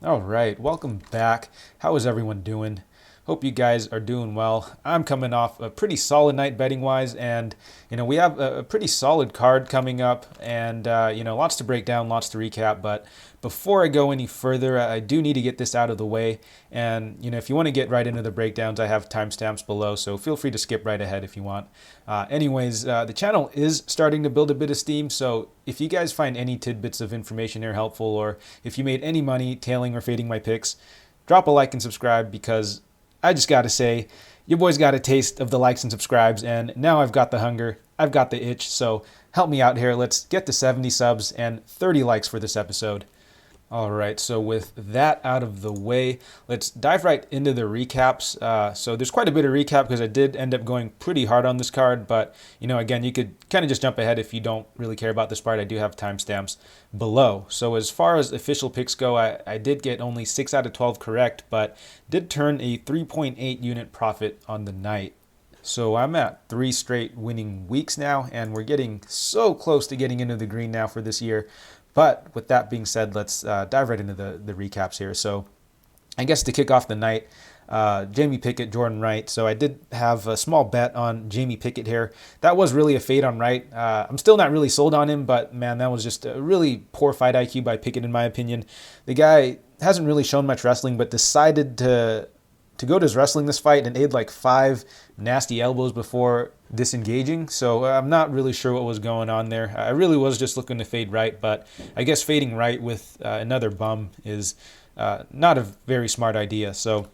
All right, welcome back. How is everyone doing? Hope you guys are doing well. I'm coming off a pretty solid night betting wise, and we have a pretty solid card coming up, and lots to break down, lots to recap. But before I go any further, I do need to get this out of the way. And if you want to get right into the breakdowns, I have timestamps below, so feel free to skip right ahead if you want. The channel is starting to build a bit of steam, so if you guys find any tidbits of information here helpful, or if you made any money tailing or fading my picks, drop a like and subscribe, because I just got to say, your boy's got a taste of the likes and subscribes, and now I've got the hunger, I've got the itch, so help me out here. Let's get to 70 subs and 30 likes for this episode. All right, so with that out of the way, let's dive right into the recaps. So there's quite a bit of recap because I did end up going pretty hard on this card, but again, you could kind of just jump ahead if you don't really care about this part. I do have timestamps below. So as far as official picks go, I did get only 6 out of 12 correct, but did turn a 3.8 unit profit on the night. So I'm at 3 straight winning weeks now, and we're getting so close to getting into the green now for this year. But with that being said, let's dive right into the recaps here. So I guess to kick off the night, Jamie Pickett, Jordan Wright. So I did have a small bet on Jamie Pickett here. That was really a fade on Wright. I'm still not really sold on him, but man, that was just a really poor fight IQ by Pickett in my opinion. The guy hasn't really shown much wrestling, but decided to go to his wrestling this fight and ate like 5 nasty elbows before disengaging. So I'm not really sure what was going on there. I really was just looking to fade Wright, but I guess fading Wright with another bum is not a very smart idea. So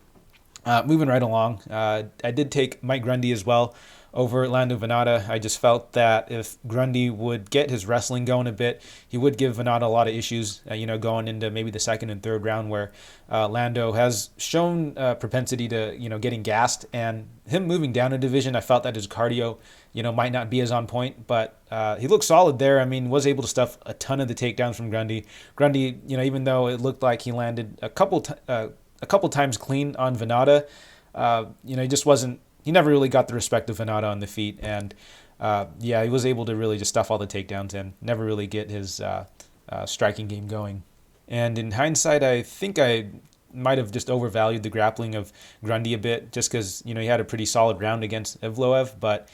moving right along, I did take Mike Grundy as well over Lando Venata. I just felt that if Grundy would get his wrestling going a bit, he would give Venata a lot of issues, going into maybe the second and third round, where Lando has shown propensity to, getting gassed, and him moving down a division, I felt that his cardio, might not be as on point, but he looked solid there. I mean, was able to stuff a ton of the takedowns from Grundy. Grundy, even though it looked like he landed a couple times clean on Venata, he just wasn't. He never really got the respect of Venata on the feet, and he was able to really just stuff all the takedowns and never really get his striking game going. And in hindsight, I think I might have just overvalued the grappling of Grundy a bit, just because he had a pretty solid round against Evloev, but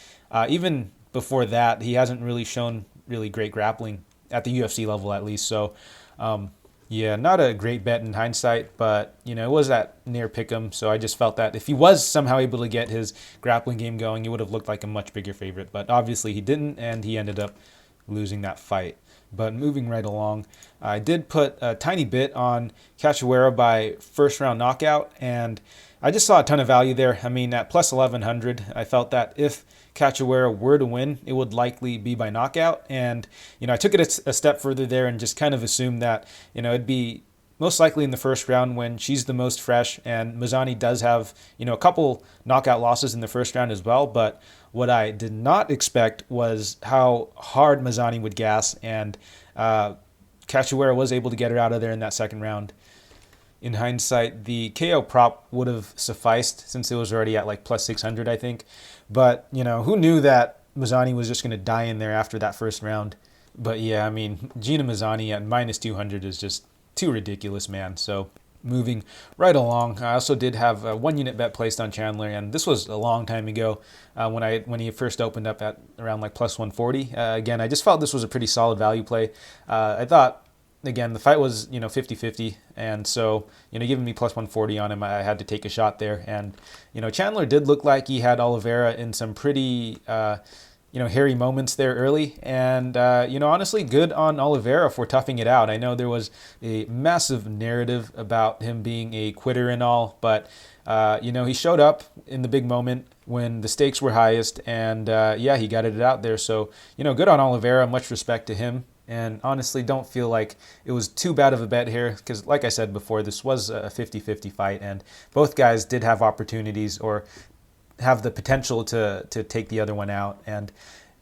even before that, he hasn't really shown really great grappling at the UFC level, at least. So not a great bet in hindsight, but it was at near pick'em, so I just felt that if he was somehow able to get his grappling game going, he would have looked like a much bigger favorite. But obviously he didn't, and he ended up losing that fight. But moving right along, I did put a tiny bit on Cachoeira by first round knockout, and I just saw a ton of value there. I mean, at plus 1100, I felt that if Cachoeira were to win, it would likely be by knockout. And, I took it a step further there and just kind of assumed that, it'd be most likely in the first round when she's the most fresh. And Mazany does have, a couple knockout losses in the first round as well. But what I did not expect was how hard Mazany would gas. And Cachoeira was able to get her out of there in that second round. In hindsight, the KO prop would have sufficed since it was already at like plus 600, I think. But, who knew that Mazany was just going to die in there after that first round? But yeah, I mean, Gina Mazany at minus 200 is just too ridiculous, man. So moving right along, I also did have a 1 unit bet placed on Chandler, and this was a long time ago when he first opened up at around like plus 140. Again, I just felt this was a pretty solid value play. I thought, again, the fight was, 50-50, and so, giving me plus 140 on him, I had to take a shot there. And, Chandler did look like he had Oliveira in some pretty, hairy moments there early. And, honestly, good on Oliveira for toughing it out. I know there was a massive narrative about him being a quitter and all, but, he showed up in the big moment when the stakes were highest, and, he got it out there. So, good on Oliveira, much respect to him. And honestly, don't feel like it was too bad of a bet here because, like I said before, this was a 50-50 fight, and both guys did have opportunities or have the potential to take the other one out. And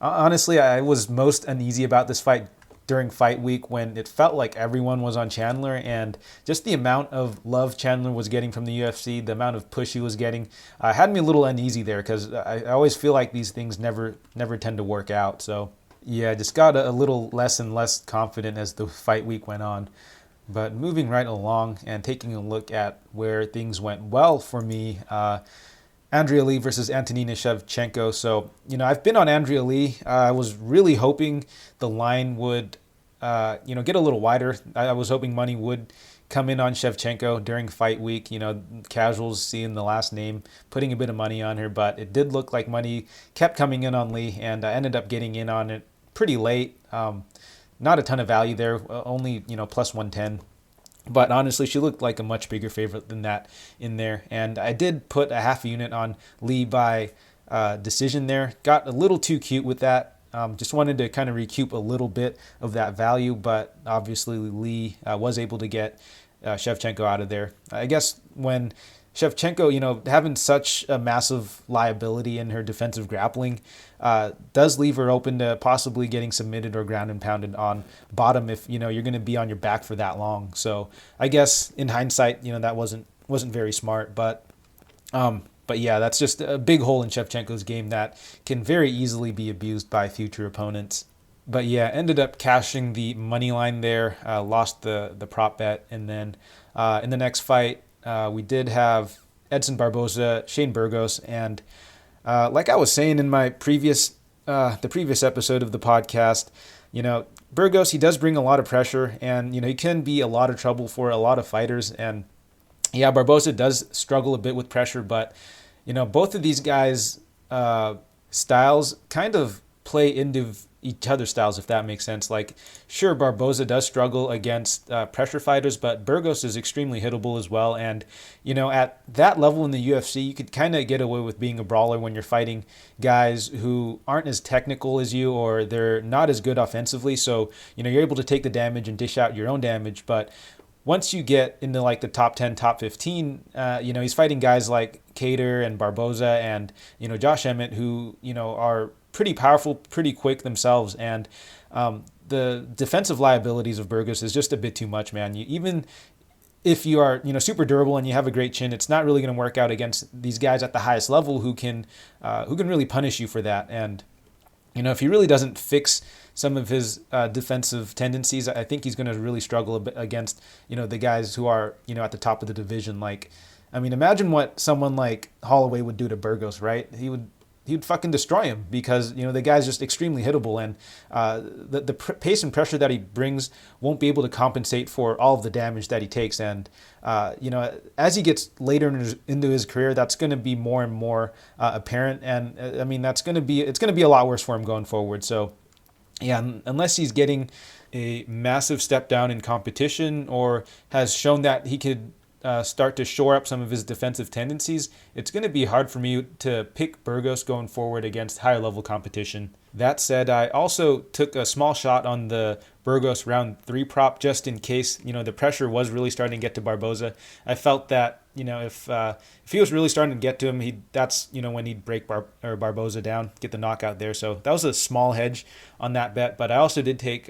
honestly, I was most uneasy about this fight during fight week when it felt like everyone was on Chandler, and just the amount of love Chandler was getting from the UFC, the amount of push he was getting, had me a little uneasy there because I always feel like these things never tend to work out. So yeah, I just got a little less and less confident as the fight week went on. But moving right along and taking a look at where things went well for me, Andrea Lee versus Antonina Shevchenko. So, I've been on Andrea Lee. I was really hoping the line would, get a little wider. I was hoping money would come in on Shevchenko during fight week. Casuals seeing the last name, putting a bit of money on her. But it did look like money kept coming in on Lee, and I ended up getting in on it pretty late. Not a ton of value there, only, plus 110. But honestly, she looked like a much bigger favorite than that in there. And I did put a half unit on Lee by decision there. Got a little too cute with that. Just wanted to kind of recoup a little bit of that value. But obviously, Lee was able to get Shevchenko out of there. I guess when Shevchenko, having such a massive liability in her defensive grappling, does leave her open to possibly getting submitted or ground and pounded on bottom if, you're going to be on your back for that long. So I guess in hindsight, that wasn't very smart. But yeah, that's just a big hole in Shevchenko's game that can very easily be abused by future opponents. But yeah, ended up cashing the money line there, lost the prop bet. And then in the next fight, we did have Edson Barboza, Shane Burgos, and like I was saying in my previous episode of the podcast, Burgos, he does bring a lot of pressure, and he can be a lot of trouble for a lot of fighters. And yeah, Barboza does struggle a bit with pressure, but both of these guys' styles kind of play into each other's styles, if that makes sense. Like, sure, Barboza does struggle against pressure fighters, but Burgos is extremely hittable as well. And, at that level in the UFC, you could kind of get away with being a brawler when you're fighting guys who aren't as technical as you, or they're not as good offensively. So, you're able to take the damage and dish out your own damage. But once you get into like the top 10, top 15, he's fighting guys like Cater and Barboza and, Josh Emmett, who, are pretty powerful, pretty quick themselves. And the defensive liabilities of Burgos is just a bit too much, man. Even if you are, super durable and you have a great chin, it's not really going to work out against these guys at the highest level who can really punish you for that. And, if he really doesn't fix some of his defensive tendencies, I think he's going to really struggle a bit against, the guys who are, at the top of the division. Like, I mean, imagine what someone like Holloway would do to Burgos, right? He'd fucking destroy him because, the guy's just extremely hittable, and the pace and pressure that he brings won't be able to compensate for all of the damage that he takes. And, as he gets later into his career, that's going to be more and more apparent. And I mean, it's going to be a lot worse for him going forward. So yeah, unless he's getting a massive step down in competition or has shown that he could start to shore up some of his defensive tendencies, it's going to be hard for me to pick Burgos going forward against higher level competition. That said, I also took a small shot on the Burgos round 3 prop just in case, the pressure was really starting to get to Barboza. I felt that, if he was really starting to get to him, that's when he'd break Barboza down, get the knockout there. So that was a small hedge on that bet. But I also did take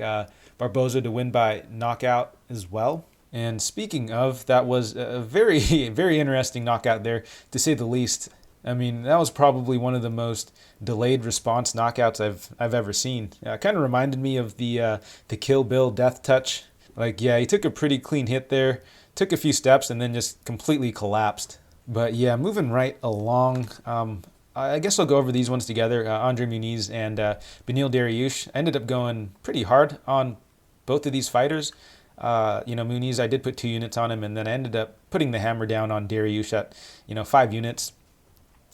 Barboza to win by knockout as well. And speaking of, that was a very, very interesting knockout there, to say the least. I mean, that was probably one of the most delayed response knockouts I've ever seen. It kind of reminded me of the Kill Bill death touch. Like, yeah, he took a pretty clean hit there, took a few steps, and then just completely collapsed. But yeah, moving right along, I guess I'll go over these ones together. Andre Muniz and Beneil Dariush. I ended up going pretty hard on both of these fighters. Muniz, I did put 2 units on him, and then I ended up putting the hammer down on Dariush at, 5 units.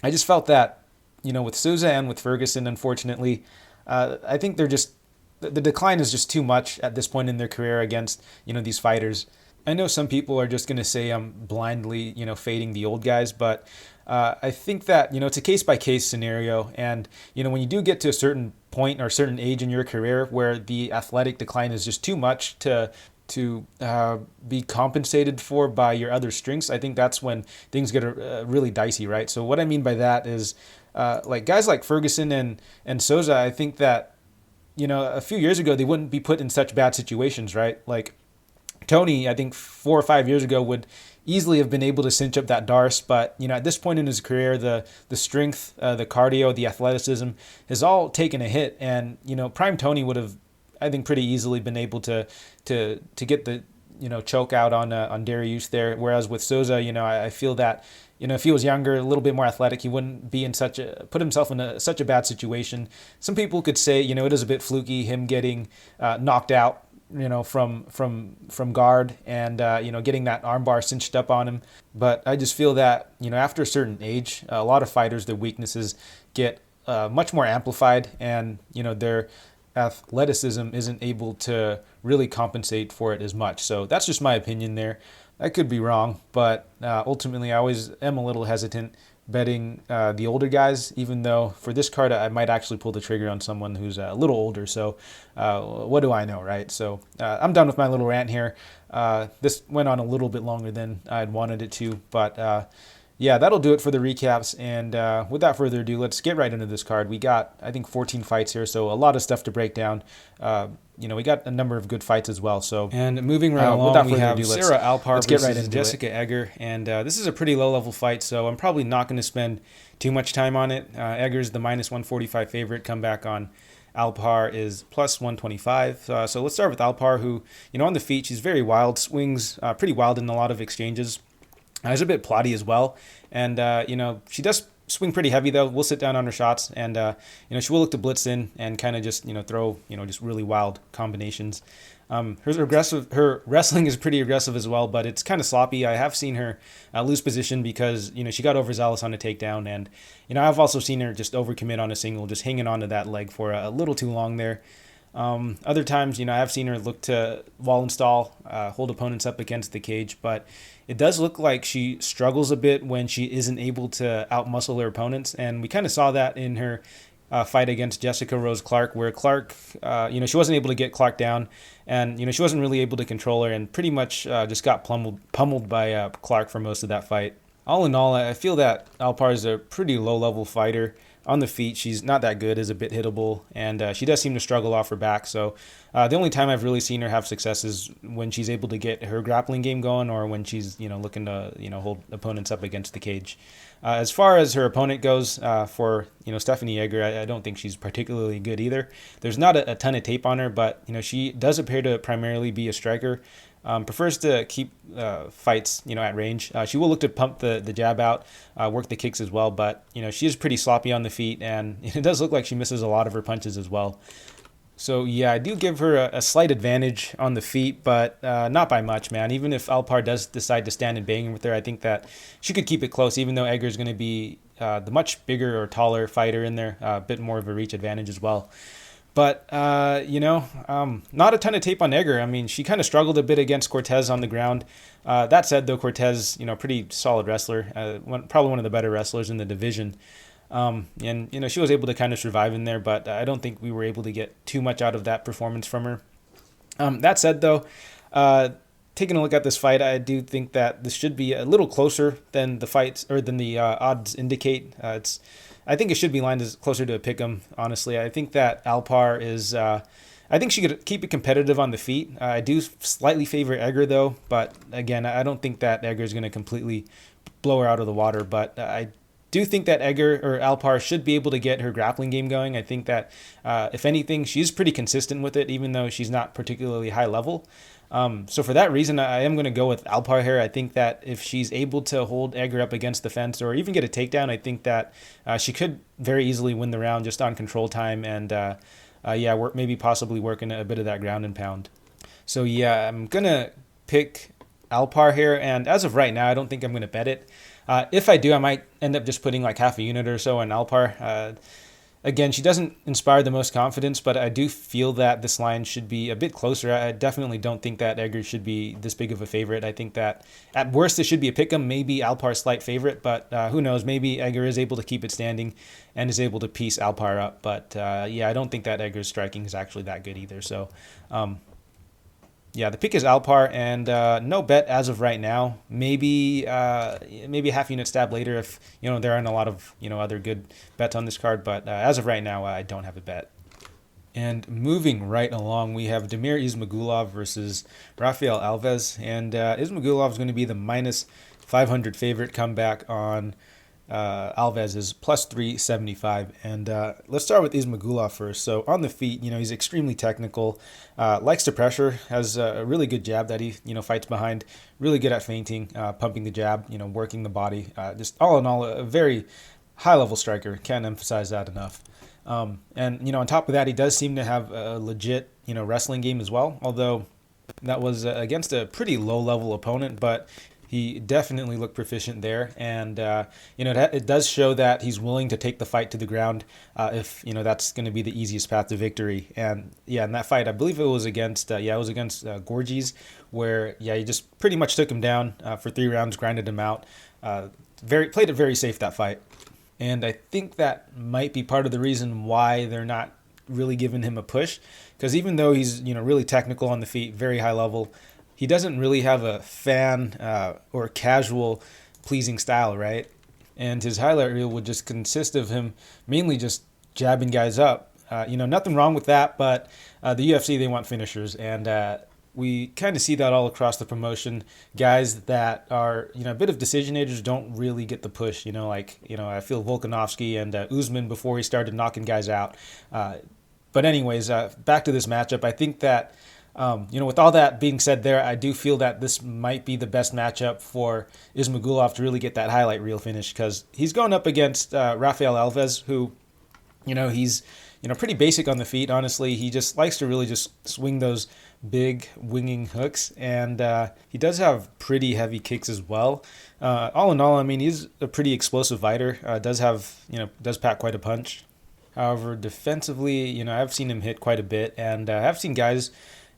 I just felt that, with Souza and with Ferguson, unfortunately, I think they're just, the decline is just too much at this point in their career against, these fighters. I know some people are just going to say I'm blindly, fading the old guys, but I think that, it's a case-by-case scenario. And, when you do get to a certain point or a certain age in your career where the athletic decline is just too much to be compensated for by your other strengths, I think that's when things get really dicey, right? So what I mean by that is like guys like Ferguson and Souza, I think that, a few years ago, they wouldn't be put in such bad situations, right? Like Tony, I think 4 or 5 years ago would easily have been able to cinch up that Darce, but at this point in his career, the strength, the cardio, the athleticism has all taken a hit, and prime Tony would have, I think, pretty easily been able to get the choke out on Darius there. Whereas with Souza, I feel that, if he was younger, a little bit more athletic, he wouldn't be in put himself in such a bad situation. Some people could say, it is a bit fluky, him getting knocked out, from guard and, getting that armbar cinched up on him. But I just feel that, after a certain age, a lot of fighters, their weaknesses get much more amplified, and, their athleticism isn't able to really compensate for it as much. So that's just my opinion there. I could be wrong, but ultimately I always am a little hesitant betting the older guys, even though for this card I might actually pull the trigger on someone who's a little older. So what do I know, right? So I'm done with my little rant here. This went on a little bit longer than I'd wanted it to, but yeah, that'll do it for the recaps. And without further ado, let's get right into this card. We got, I think, 14 fights here, so a lot of stuff to break down. We got a number of good fights as well. So, and moving right along, we have Sarah Alpar versus Jessica Egger, and this is a pretty low-level fight, so I'm probably not going to spend too much time on it. Egger's the -145 favorite. Comeback on Alpar is +125. So let's start with Alpar, who, on the feet, she's very wild, swings pretty wild in a lot of exchanges. She's a bit plotty as well, and she does swing pretty heavy though. We'll sit down on her shots, and she will look to blitz in and kind of just throw just really wild combinations. Her wrestling is pretty aggressive as well, but it's kind of sloppy. I have seen her lose position because she got overzealous on a takedown, and I've also seen her just overcommit on a single, just hanging onto that leg for a little too long there. Other times, I've seen her look to wall install, hold opponents up against the cage, but it does look like she struggles a bit when she isn't able to outmuscle her opponents, and we kind of saw that in her fight against Jessica Rose Clark, where Clark, she wasn't able to get Clark down, and she wasn't really able to control her, and pretty much just got pummeled by Clark for most of that fight. All in all, I feel that Alpar is a pretty low-level fighter. On the feet, she's not that good, is a bit hittable, and she does seem to struggle off her back. So the only time I've really seen her have success is when she's able to get her grappling game going, or when she's looking to hold opponents up against the cage. As far as her opponent goes, for Stephanie Egger, I don't think she's particularly good either. There's not a ton of tape on her, but she does appear to primarily be a striker. Prefers to keep fights, at range. She will look to pump the jab out, work the kicks as well, but, she is pretty sloppy on the feet, and it does look like she misses a lot of her punches as well. So, yeah, I do give her a slight advantage on the feet, but not by much, man. Even if Alpar does decide to stand and bang with her, I think that she could keep it close, even though Egger is going to be the much bigger or taller fighter in there, a bit more of a reach advantage as well. But, not a ton of tape on Egger. I mean, she kind of struggled a bit against Cortez on the ground. That said, though, Cortez, pretty solid wrestler, probably one of the better wrestlers in the division. And she was able to kind of survive in there, but I don't think we were able to get too much out of that performance from her. That said, though, taking a look at this fight, I do think that this should be a little closer than the fights, or than the odds indicate. I think it should be lined as closer to a pick'em, honestly. I think that Alpar is, I think she could keep it competitive on the feet. I do slightly favor Egger, though, but again, I don't think that Egger is going to completely blow her out of the water, but I do think that Egger or Alpar should be able to get her grappling game going. I think that, if anything, she's pretty consistent with it, even though she's not particularly high level. So for that reason, I am going to go with Alpar here. I think that if she's able to hold Egger up against the fence or even get a takedown, I think that she could very easily win the round just on control time and, maybe possibly working a bit of that ground and pound. So, yeah, I'm going to pick Alpar here, and as of right now, I don't think I'm going to bet it. If I do, I might end up just putting like half a unit or so on Alpar. Again, she doesn't inspire the most confidence, but I do feel that this line should be a bit closer. I definitely don't think that Egger should be this big of a favorite. I think that at worst it should be a pick'em, maybe Alpar's slight favorite, but who knows? Maybe Egger is able to keep it standing and is able to piece Alpar up. But I don't think that Egger's striking is actually that good either. So, the pick is Alpar, and no bet as of right now. Maybe a half unit stab later if there aren't a lot of other good bets on this card. But as of right now, I don't have a bet. And moving right along, we have Damir Ismagulov versus Rafael Alves, and Ismagulov is going to be the -500 favorite. Comeback on Alves is plus 375. And let's start with Ismagulov first. So on the feet, he's extremely technical, likes to pressure, has a really good jab that he, fights behind, really good at feinting, pumping the jab, working the body. Just all in all, a very high-level striker. Can't emphasize that enough. And, on top of that, he does seem to have a legit, wrestling game as well, although that was against a pretty low-level opponent, but he definitely looked proficient there, and it does show that he's willing to take the fight to the ground if that's going to be the easiest path to victory. And in that fight, I believe it was against Gorgies, where he just pretty much took him down for 3 rounds, grinded him out. Played it very safe that fight, and I think that might be part of the reason why they're not really giving him a push, because even though he's really technical on the feet, very high level, he doesn't really have a fan or casual pleasing style, right? And his highlight reel would just consist of him mainly just jabbing guys up. Nothing wrong with that, but the UFC, they want finishers. And we kind of see that all across the promotion. Guys that are, a bit of decisionators don't really get the push. I feel Volkanovski and Usman before he started knocking guys out. But anyways, back to this matchup. I think that with all that being said there, I do feel that this might be the best matchup for Ismagulov to really get that highlight reel finish, because he's going up against Rafael Alves, who, he's, pretty basic on the feet, honestly. He just likes to really just swing those big winging hooks, and he does have pretty heavy kicks as well. All in all, he's a pretty explosive fighter, does pack quite a punch. However, defensively, I've seen him hit quite a bit, and I've seen guys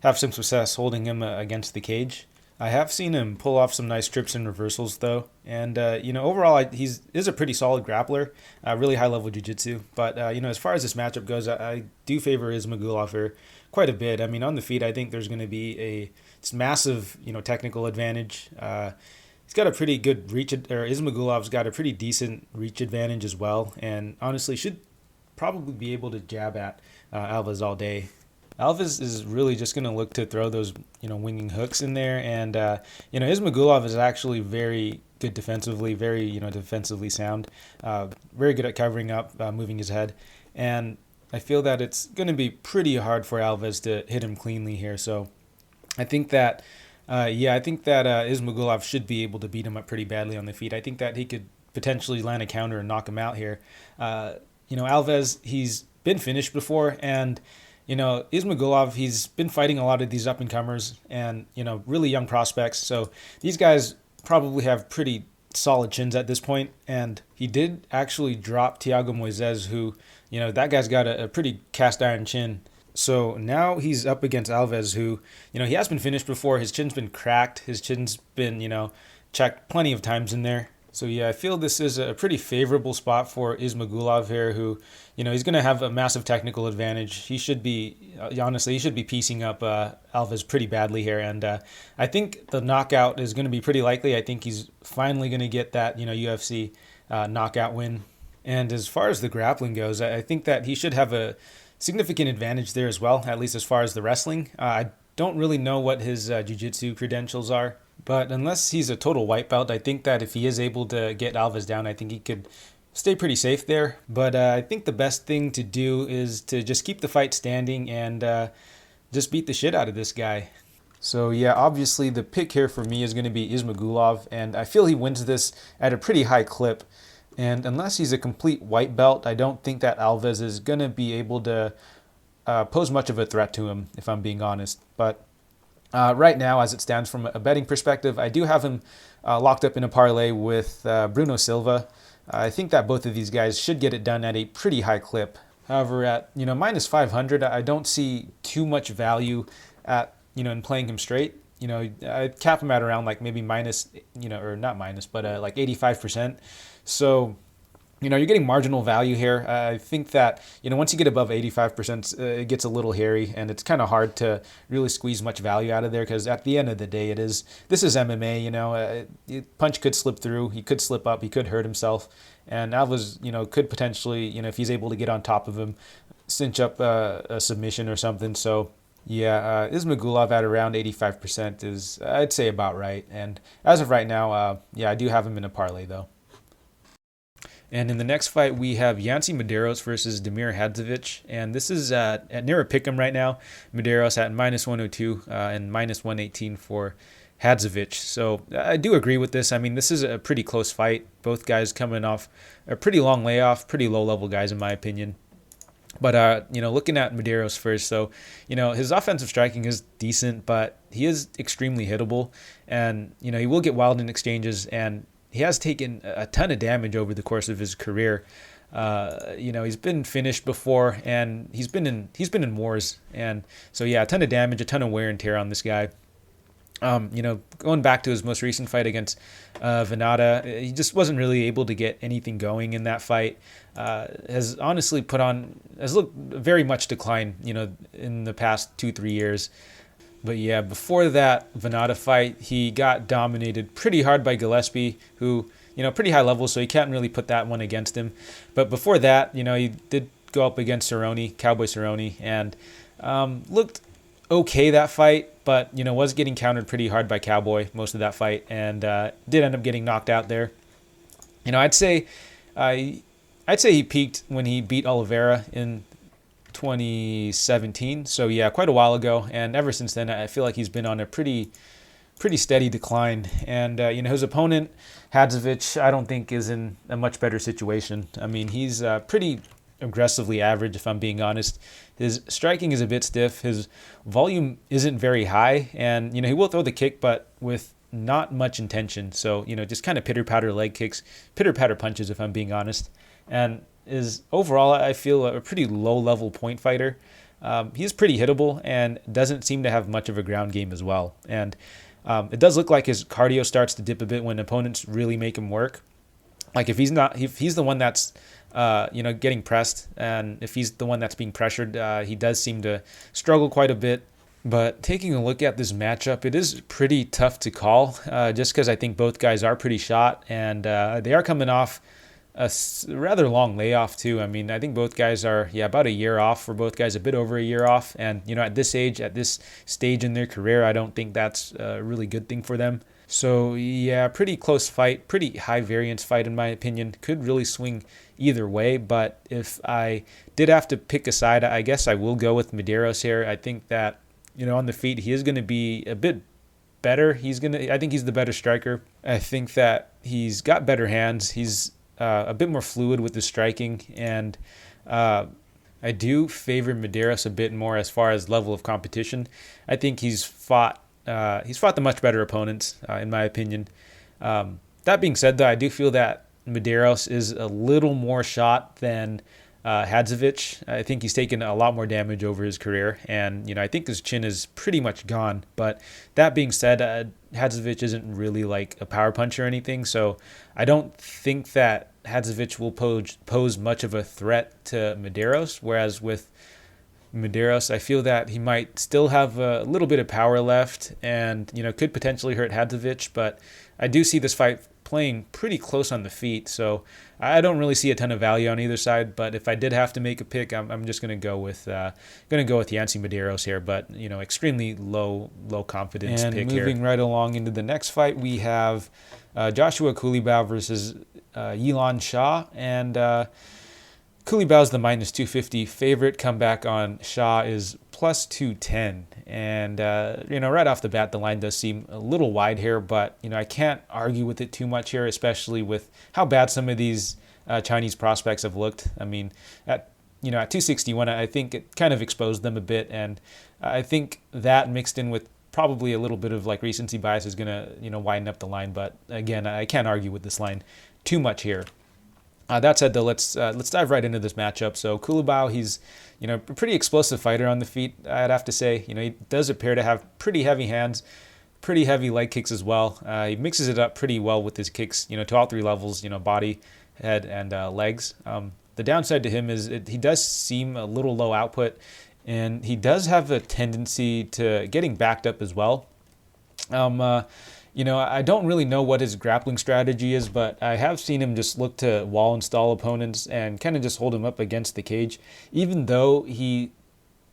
have some success holding him against the cage. I have seen him pull off some nice trips and reversals, though. And, overall, he is a pretty solid grappler, really high-level jiu-jitsu. But, as far as this matchup goes, I do favor Ismagulov here quite a bit. On the feet, I think there's going to be a massive, technical advantage. He's got a pretty good reach, or Ismagulov's got a pretty decent reach advantage as well. And, honestly, should probably be able to jab at Alves all day. Alves is really just going to look to throw those, winging hooks in there. And, Ismagulov is actually very good defensively, very, defensively sound, very good at covering up, moving his head. And I feel that it's going to be pretty hard for Alves to hit him cleanly here. So I think that, Ismagulov should be able to beat him up pretty badly on the feet. I think that he could potentially land a counter and knock him out here. Alves, he's been finished before, and Ismagulov, he's been fighting a lot of these up-and-comers and, really young prospects. So these guys probably have pretty solid chins at this point. And he did actually drop Thiago Moises, who, that guy's got a pretty cast-iron chin. So now he's up against Alves, who, he has been finished before. His chin's been cracked. His chin's been, checked plenty of times in there. So, I feel this is a pretty favorable spot for Ismagulov here, who, he's going to have a massive technical advantage. He should be, piecing up Alves pretty badly here. And I think the knockout is going to be pretty likely. I think he's finally going to get that, UFC knockout win. And as far as the grappling goes, I think that he should have a significant advantage there as well, at least as far as the wrestling. I don't really know what his jiu-jitsu credentials are. But unless he's a total white belt, I think that if he is able to get Alves down, I think he could stay pretty safe there. But I think the best thing to do is to just keep the fight standing and just beat the shit out of this guy. So obviously the pick here for me is going to be Ismagulov, and I feel he wins this at a pretty high clip. And unless he's a complete white belt, I don't think that Alves is going to be able to pose much of a threat to him, if I'm being honest. But right now, as it stands from a betting perspective, I do have him locked up in a parlay with Bruno Silva. I think that both of these guys should get it done at a pretty high clip. However, at minus 500, I don't see too much value at in playing him straight. I cap him at around like maybe minus, or not minus, but like 85%. So you're getting marginal value here. I think that, once you get above 85%, it gets a little hairy, and it's kind of hard to really squeeze much value out of there, because at the end of the day, this is MMA, punch could slip through, he could slip up, he could hurt himself, and Alves, could potentially, if he's able to get on top of him, cinch up a submission or something. So Ismagulov at around 85% is, I'd say, about right. And as of right now, I do have him in a parlay, though. And in the next fight, we have Yancy Medeiros versus Damir Hadžović. And this is at near a pick'em right now. Medeiros at -102 and -118 for Hadžović. So I do agree with this. I mean, this is a pretty close fight. Both guys coming off a pretty long layoff, pretty low-level guys in my opinion. But, looking at Medeiros first, so, his offensive striking is decent, but he is extremely hittable. And, he will get wild in exchanges, and he has taken a ton of damage over the course of his career. He's been finished before, and he's been in wars. And so, yeah, a ton of damage, a ton of wear and tear on this guy. Going back to his most recent fight against Vanderaa, he just wasn't really able to get anything going in that fight. Has looked very much declined, in the past 2-3 years. But yeah, before that Vanderaa fight, he got dominated pretty hard by Gillespie, who, pretty high level, so you can't really put that one against him. But before that, he did go up against Cowboy Cerrone, and looked okay that fight, but was getting countered pretty hard by Cowboy most of that fight, and did end up getting knocked out there. I'd say he peaked when he beat Oliveira in 2017. So yeah, quite a while ago, and ever since then, I feel like he's been on a pretty steady decline. And his opponent Hadžović, I don't think is in a much better situation. I mean, he's pretty aggressively average, if I'm being honest. His striking is a bit stiff. His volume isn't very high, and he will throw the kick, but with not much intention. So just kind of pitter-patter leg kicks, pitter-patter punches, if I'm being honest. And is overall, I feel, a pretty low-level point fighter. He's pretty hittable and doesn't seem to have much of a ground game as well. And it does look like his cardio starts to dip a bit when opponents really make him work. Like if he's the one that's getting pressed, and if he's the one that's being pressured, he does seem to struggle quite a bit. But taking a look at this matchup, it is pretty tough to call, just because I think both guys are pretty shot, and they are coming off a rather long layoff too. I mean, I think both guys are about a year off for both guys, a bit over a year off. And at this age, at this stage in their career, I don't think that's a really good thing for them. So yeah, pretty close fight, pretty high variance fight in my opinion. Could really swing either way, but if I did have to pick a side, I guess I will go with Medeiros here. I think that on the feet he is going to be a bit better. I think he's the better striker. I think that he's got better hands. He's a bit more fluid with his striking, and I do favor Medeiros a bit more as far as level of competition. I think he's fought the much better opponents, in my opinion. That being said, though, I do feel that Medeiros is a little more shot than Hadžović. I think he's taken a lot more damage over his career, and I think his chin is pretty much gone. But that being said, Hadžović isn't really like a power puncher or anything, so I don't think that Hadžović will pose much of a threat to Medeiros. Whereas with Medeiros, I feel that he might still have a little bit of power left, and could potentially hurt Hadžović. But I do see this fight playing pretty close on the feet, so I don't really see a ton of value on either side. But if I did have to make a pick, I'm just gonna go with Yancy Medeiros here. But extremely low confidence and pick here. Moving right along into the next fight, we have Joshua Culibao versus Yilan Shah, and Culibao's the -250 favorite. Comeback on Shah is +210, and right off the bat, the line does seem a little wide here, but I can't argue with it too much here, especially with how bad some of these Chinese prospects have looked. I mean, at 261, I think it kind of exposed them a bit, and I think that mixed in with probably a little bit of like recency bias is gonna widen up the line. But again, I can't argue with this line too much here. That said, though, let's dive right into this matchup. So Culibao, he's a pretty explosive fighter on the feet, I'd have to say. He does appear to have pretty heavy hands, pretty heavy leg kicks as well. He mixes it up pretty well with his kicks, to all three levels, body, head, and legs. The downside to him is he does seem a little low output, and he does have a tendency to getting backed up as well. I don't really know what his grappling strategy is, but I have seen him just look to wall install opponents and kind of just hold him up against the cage, even though he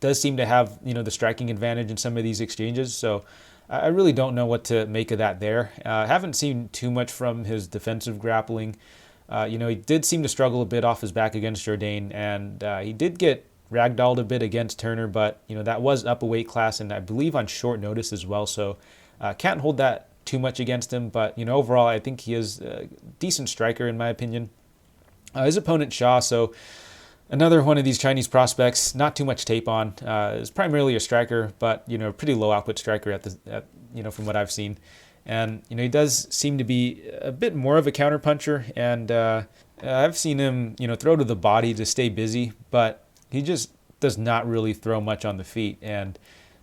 does seem to have, the striking advantage in some of these exchanges. So I really don't know what to make of that there. I haven't seen too much from his defensive grappling. He did seem to struggle a bit off his back against Jourdain, and he did get ragdolled a bit against Turner, but that was up a weight class, and I believe on short notice as well. So can't hold that too much against him. But overall, I think he is a decent striker in my opinion. His opponent Shah, so another one of these Chinese prospects, not too much tape on. Is primarily a striker, but pretty low output striker at from what I've seen. And he does seem to be a bit more of a counterpuncher, and I've seen him throw to the body to stay busy, but he just does not really throw much on the feet. And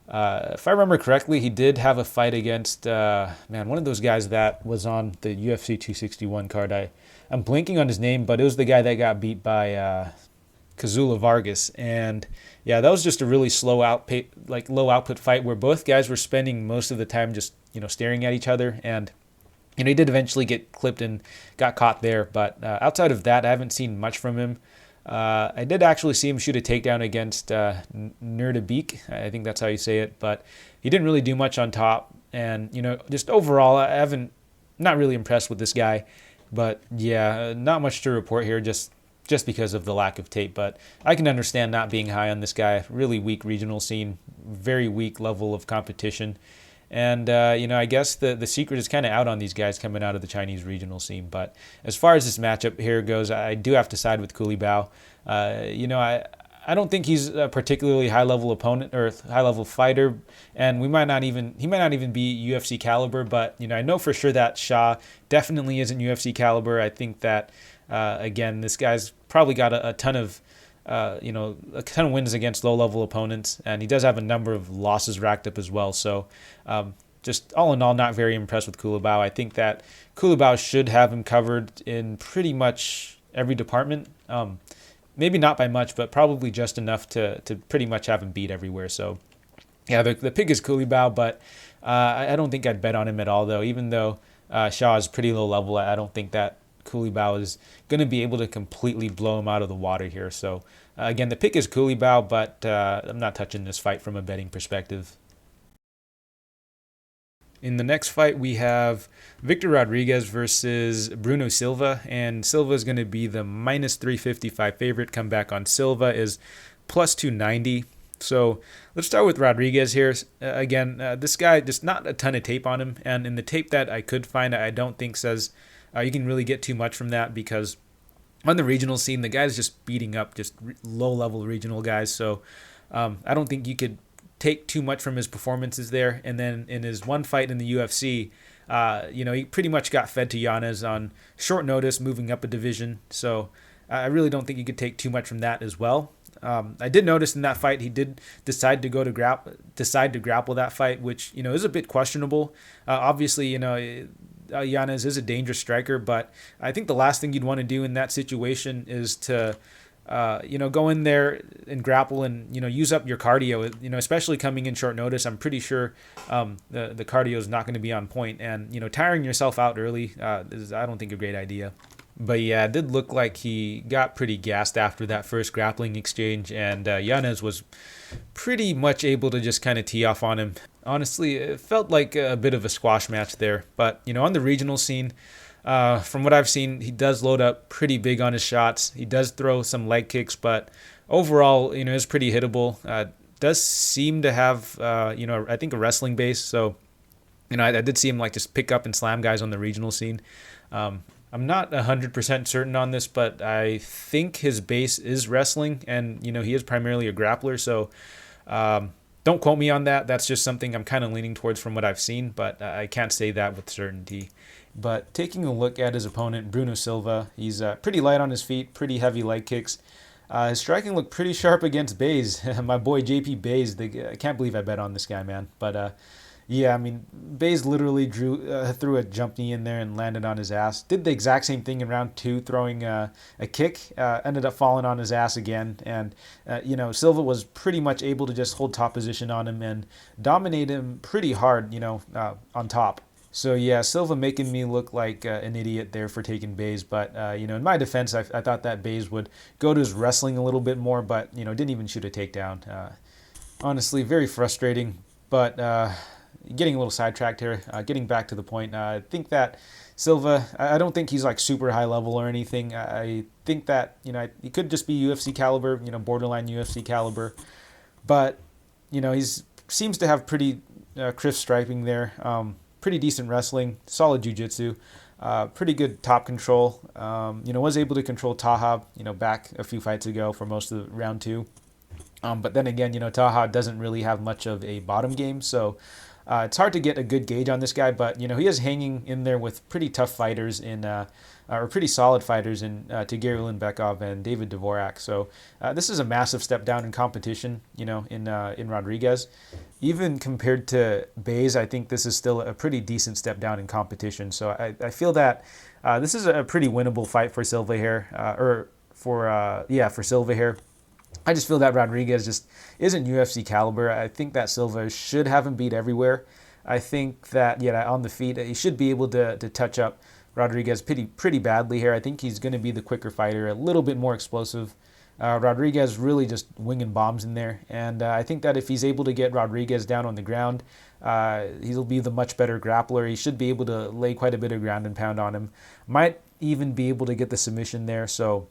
if I remember correctly, he did have a fight against one of those guys that was on the UFC 261 card. I'm blanking on his name, but it was the guy that got beat by Kazula Vargas. And yeah, that was just a really low output fight where both guys were spending most of the time just staring at each other. And he did eventually get clipped and got caught there. But outside of that, I haven't seen much from him. I did actually see him shoot a takedown against Nerdabik. I think that's how you say it. But he didn't really do much on top. And, just overall, not really impressed with this guy. But yeah, not much to report here, just because of the lack of tape. But I can understand not being high on this guy. Really weak regional scene, very weak level of competition. And, I guess the secret is kind of out on these guys coming out of the Chinese regional scene. But as far as this matchup here goes, I do have to side with Culibao. I don't think he's a particularly high-level opponent or high-level fighter, and he might not even be UFC caliber. But, I know for sure that Shah definitely isn't UFC caliber. I think that, again, this guy's probably got a ton of wins against low-level opponents, and he does have a number of losses racked up as well. So, just all in all, not very impressed with Culibao. I think that Culibao should have him covered in pretty much every department. Maybe not by much, but probably just enough to pretty much have him beat everywhere. So, yeah, the pick is Culibao, but I don't think I'd bet on him at all, though. Even though Shah is pretty low level, I don't think that Culibao is going to be able to completely blow him out of the water here. So, again, the pick is Culibao, but I'm not touching this fight from a betting perspective. In the next fight, we have Victor Rodriguez versus Bruno Silva, and Silva is going to be the minus 355 favorite. Comeback on Silva is plus 290. So let's start with Rodriguez here. Again, this guy, just not a ton of tape on him, and in the tape that I could find, I don't think says you can really get too much from that, because on the regional scene, the guy's just beating up just low-level regional guys. So I don't think you could take too much from his performances there. And then in his one fight in the UFC, he pretty much got fed to Yanez on short notice, moving up a division. So I really don't think you could take too much from that as well. I did notice in that fight he did decide to grapple that fight, which is a bit questionable. Obviously, Yanez is a dangerous striker, but I think the last thing you'd want to do in that situation is to go in there and grapple and, use up your cardio, especially coming in short notice. I'm pretty sure the cardio is not going to be on point, and, tiring yourself out early is, I don't think, a great idea. But yeah, it did look like he got pretty gassed after that first grappling exchange, and Yanez was pretty much able to just kind of tee off on him. Honestly, it felt like a bit of a squash match there. But, on the regional scene, from what I've seen, he does load up pretty big on his shots. He does throw some leg kicks, but overall, is pretty hittable. Does seem to have, I think a wrestling base. So, I did see him just pick up and slam guys on the regional scene. I'm not 100% certain on this, but I think his base is wrestling, and, he is primarily a grappler. So, don't quote me on that. That's just something I'm kind of leaning towards from what I've seen, but I can't say that with certainty. But taking a look at his opponent, Bruno Silva, he's pretty light on his feet, pretty heavy leg kicks. His striking looked pretty sharp against Bays, my boy JP Bays. I can't believe I bet on this guy, man. But yeah, I mean, Bays literally threw a jump knee in there and landed on his ass. Did the exact same thing in round two, throwing a kick. Ended up falling on his ass again. And, Silva was pretty much able to just hold top position on him and dominate him pretty hard, on top. So, yeah, Silva making me look like an idiot there for taking Bays. But, in my defense, I thought that Bays would go to his wrestling a little bit more, but, didn't even shoot a takedown. Honestly, very frustrating. But getting a little sidetracked here, getting back to the point, I think that Silva, I don't think he's like super high level or anything. I think that, he could just be UFC caliber, borderline UFC caliber. But, he's seems to have pretty crisp striking there, pretty decent wrestling, solid jiu-jitsu, pretty good top control. Was able to control Taha, back a few fights ago for most of round 2. But then again, Taha doesn't really have much of a bottom game, so it's hard to get a good gauge on this guy. But he is hanging in there with pretty tough fighters or pretty solid fighters in Tagir Ulanbekov and David Dvorak. So this is a massive step down in competition, in Rodriguez. Even compared to Bays, I think this is still a pretty decent step down in competition. So I feel that this is a pretty winnable fight for Silva here, for Silva here. I just feel that Rodriguez just isn't UFC caliber. I think that Silva should have him beat everywhere. I think that, on the feet, he should be able to touch up Rodriguez pretty badly here. I think he's going to be the quicker fighter, a little bit more explosive. Rodriguez really just winging bombs in there. And I think that if he's able to get Rodriguez down on the ground, he'll be the much better grappler. He should be able to lay quite a bit of ground and pound on him. Might even be able to get the submission there. So,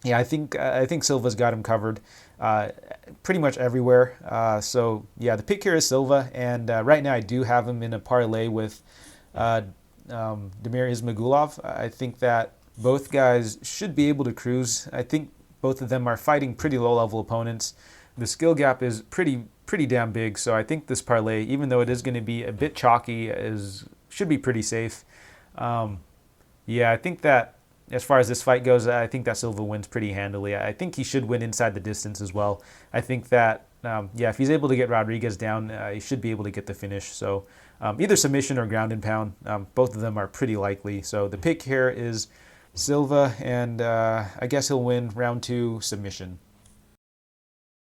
yeah, I think Silva's got him covered pretty much everywhere. The pick here is Silva, and right now I do have him in a parlay with Damir Ismagulov. I think that both guys should be able to cruise. I think both of them are fighting pretty low-level opponents. The skill gap is pretty damn big, so I think this parlay, even though it is going to be a bit chalky, should be pretty safe. I think that as far as this fight goes, I think that Silva wins pretty handily. I think he should win inside the distance as well. I think that, if he's able to get Rodriguez down, he should be able to get the finish. So either submission or ground and pound, both of them are pretty likely. So the pick here is Silva, and I guess he'll win round 2 submission.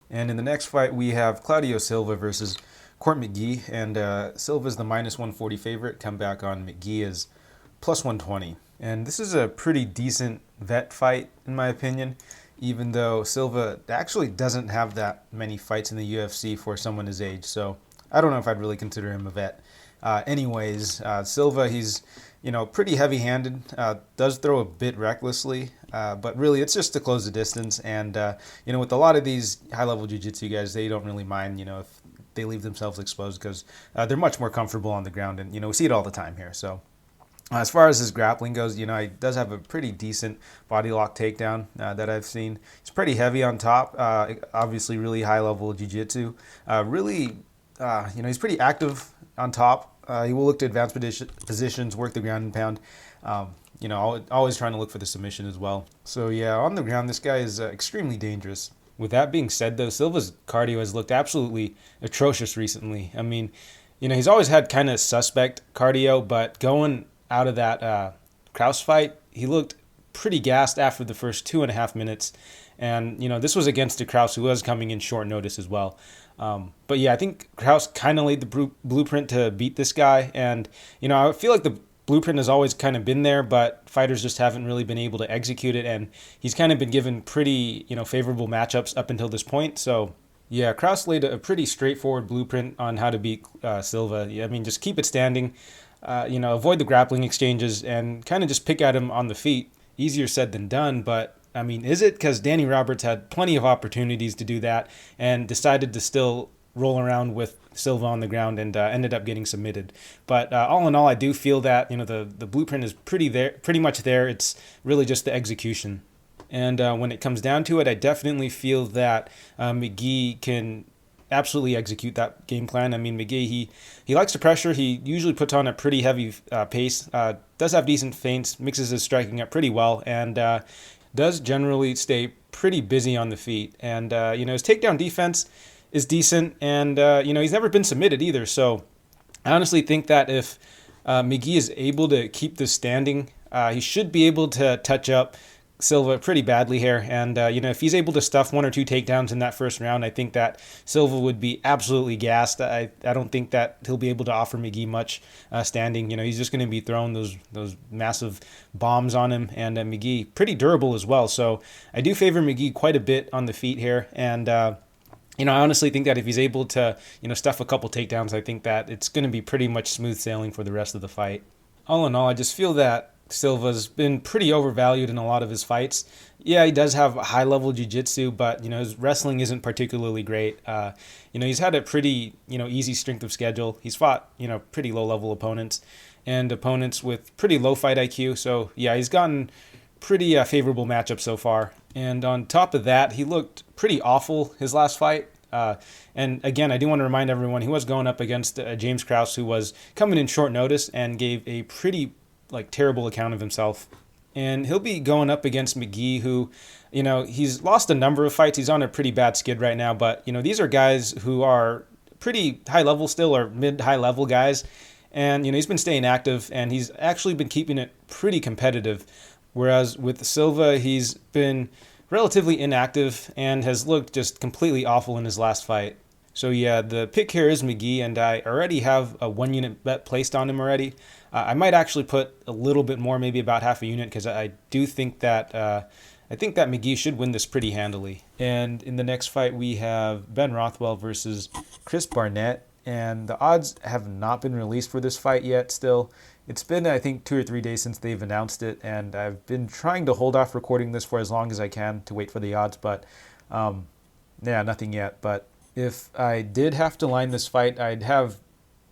And in the next fight, we have Claudio Silva versus Court McGee, and Silva's the -140 favorite. Come back on McGee is +120. And this is a pretty decent vet fight, in my opinion, even though Silva actually doesn't have that many fights in the UFC for someone his age. So I don't know if I'd really consider him a vet. Silva, he's, pretty heavy-handed, does throw a bit recklessly, but really it's just to close the distance. And, with a lot of these high-level jiu-jitsu guys, they don't really mind, if they leave themselves exposed because they're much more comfortable on the ground. And, we see it all the time here. So as far as his grappling goes, he does have a pretty decent body lock takedown that I've seen. He's pretty heavy on top, obviously really high-level jiu-jitsu. He's pretty active on top. He will look to advance positions, work the ground and pound. Always trying to look for the submission as well. So, on the ground, this guy is extremely dangerous. With that being said, though, Silva's cardio has looked absolutely atrocious recently. I mean, he's always had kind of suspect cardio, but going out of that Kraus fight, he looked pretty gassed after the first 2.5 minutes. And, this was against a Kraus who was coming in short notice as well. I think Kraus kind of laid the blueprint to beat this guy. And, I feel like the blueprint has always kind of been there, but fighters just haven't really been able to execute it. And he's kind of been given pretty, favorable matchups up until this point. So, Kraus laid a pretty straightforward blueprint on how to beat Silva. Just keep it standing. Avoid the grappling exchanges and kind of just pick at him on the feet. Easier said than done, but is it? Because Danny Roberts had plenty of opportunities to do that and decided to still roll around with Silva on the ground and ended up getting submitted. But all in all, I do feel that the blueprint is pretty much there. It's really just the execution. And when it comes down to it, I definitely feel that McGee can absolutely execute that game plan. McGee, he likes to pressure. He usually puts on a pretty heavy pace, does have decent feints, mixes his striking up pretty well, and does generally stay pretty busy on the feet. And, his takedown defense is decent, and, he's never been submitted either. So I honestly think that if McGee is able to keep this standing, he should be able to touch up Silva pretty badly here. And, if he's able to stuff 1 or 2 takedowns in that first round, I think that Silva would be absolutely gassed. I don't think that he'll be able to offer McGee much standing. He's just going to be throwing those massive bombs on him. And McGee, pretty durable as well. So I do favor McGee quite a bit on the feet here. And, I honestly think that if he's able to, stuff a couple takedowns, I think that it's going to be pretty much smooth sailing for the rest of the fight. All in all, I just feel that Silva's been pretty overvalued in a lot of his fights. Yeah, he does have high-level jiu-jitsu, but, his wrestling isn't particularly great. He's had a pretty, easy strength of schedule. He's fought, pretty low-level opponents and opponents with pretty low fight IQ. So, yeah, he's gotten pretty favorable matchups so far. And on top of that, he looked pretty awful his last fight. And again, I do want to remind everyone, he was going up against James Krause, who was coming in short notice and gave a pretty terrible account of himself. And he'll be going up against McGee, who, he's lost a number of fights. He's on a pretty bad skid right now. But, these are guys who are pretty high level still, or mid-high level guys. And, he's been staying active, and he's actually been keeping it pretty competitive. Whereas with Silva, he's been relatively inactive and has looked just completely awful in his last fight. So yeah, the pick here is McGee, and I already have a 1 unit bet placed on him already. I might actually put a little bit more, maybe about half a unit, because I do think that McGee should win this pretty handily. And in the next fight, we have Ben Rothwell versus Chris Barnett, and the odds have not been released for this fight yet. Still, it's been, I think, 2 or 3 days since they've announced it, and I've been trying to hold off recording this for as long as I can to wait for the odds, but nothing yet. But if I did have to line this fight, I'd have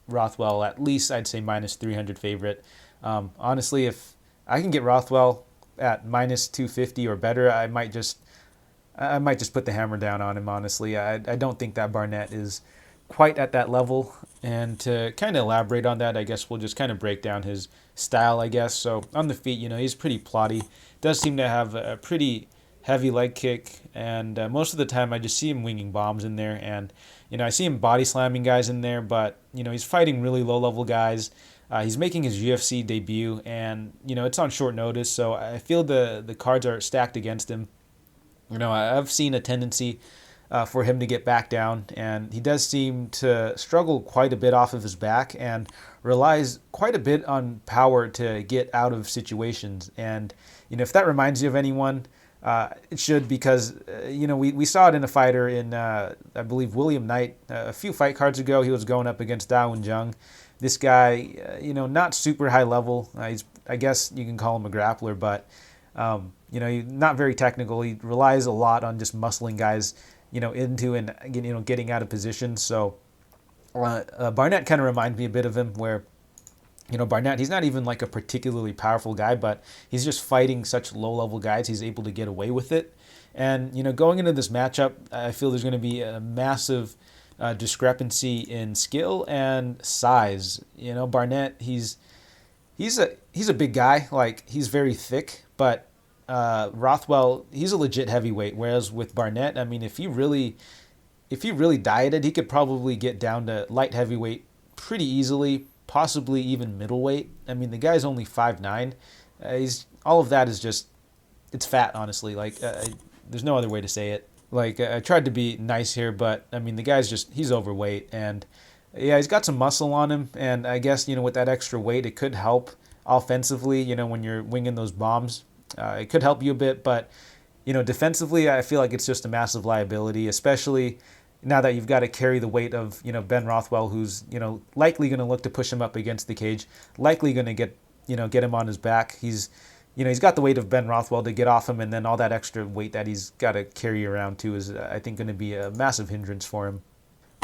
Rothwell at least, I'd say, minus 300 favorite. Honestly, if I can get Rothwell at minus 250 or better, I might just put the hammer down on him, honestly. I don't think that Barnett is quite at that level. And to kind of elaborate on that, I guess we'll just kind of break down his style, I guess. So on the feet, he's pretty plotty. Does seem to have a pretty heavy leg kick, and most of the time I just see him winging bombs in there, and I see him body slamming guys in there, but he's fighting really low level guys. He's making his UFC debut, and it's on short notice, so I feel the cards are stacked against him. I've seen a tendency for him to get back down, and he does seem to struggle quite a bit off of his back and relies quite a bit on power to get out of situations. And if that reminds you of anyone, it should, because we saw it in a fighter in I believe William Knight a few fight cards ago. He was going up against Dawen Jung. This guy, not super high level. I guess you can call him a grappler, but he's not very technical. He relies a lot on just muscling guys into and getting out of position. So Barnett kind of reminds me a bit of him, where Barnett, he's not even like a particularly powerful guy, but he's just fighting such low-level guys, he's able to get away with it. And, going into this matchup, I feel there's going to be a massive discrepancy in skill and size. Barnett, he's a big guy, he's very thick, but Rothwell, he's a legit heavyweight, whereas with Barnett, I mean, if he really dieted, he could probably get down to light heavyweight pretty easily, possibly even middleweight. I mean, the guy's only 5'9". All of that is just, it's fat, honestly. There's no other way to say it. I tried to be nice here, but I mean, the guy's he's overweight, and yeah, he's got some muscle on him, and I guess, with that extra weight, it could help offensively, when you're winging those bombs. It could help you a bit, but, defensively, I feel like it's just a massive liability, especially now that you've got to carry the weight of, Ben Rothwell, who's, likely going to look to push him up against the cage, likely going to get him on his back. He's got the weight of Ben Rothwell to get off him, and then all that extra weight that he's got to carry around too is, I think, going to be a massive hindrance for him.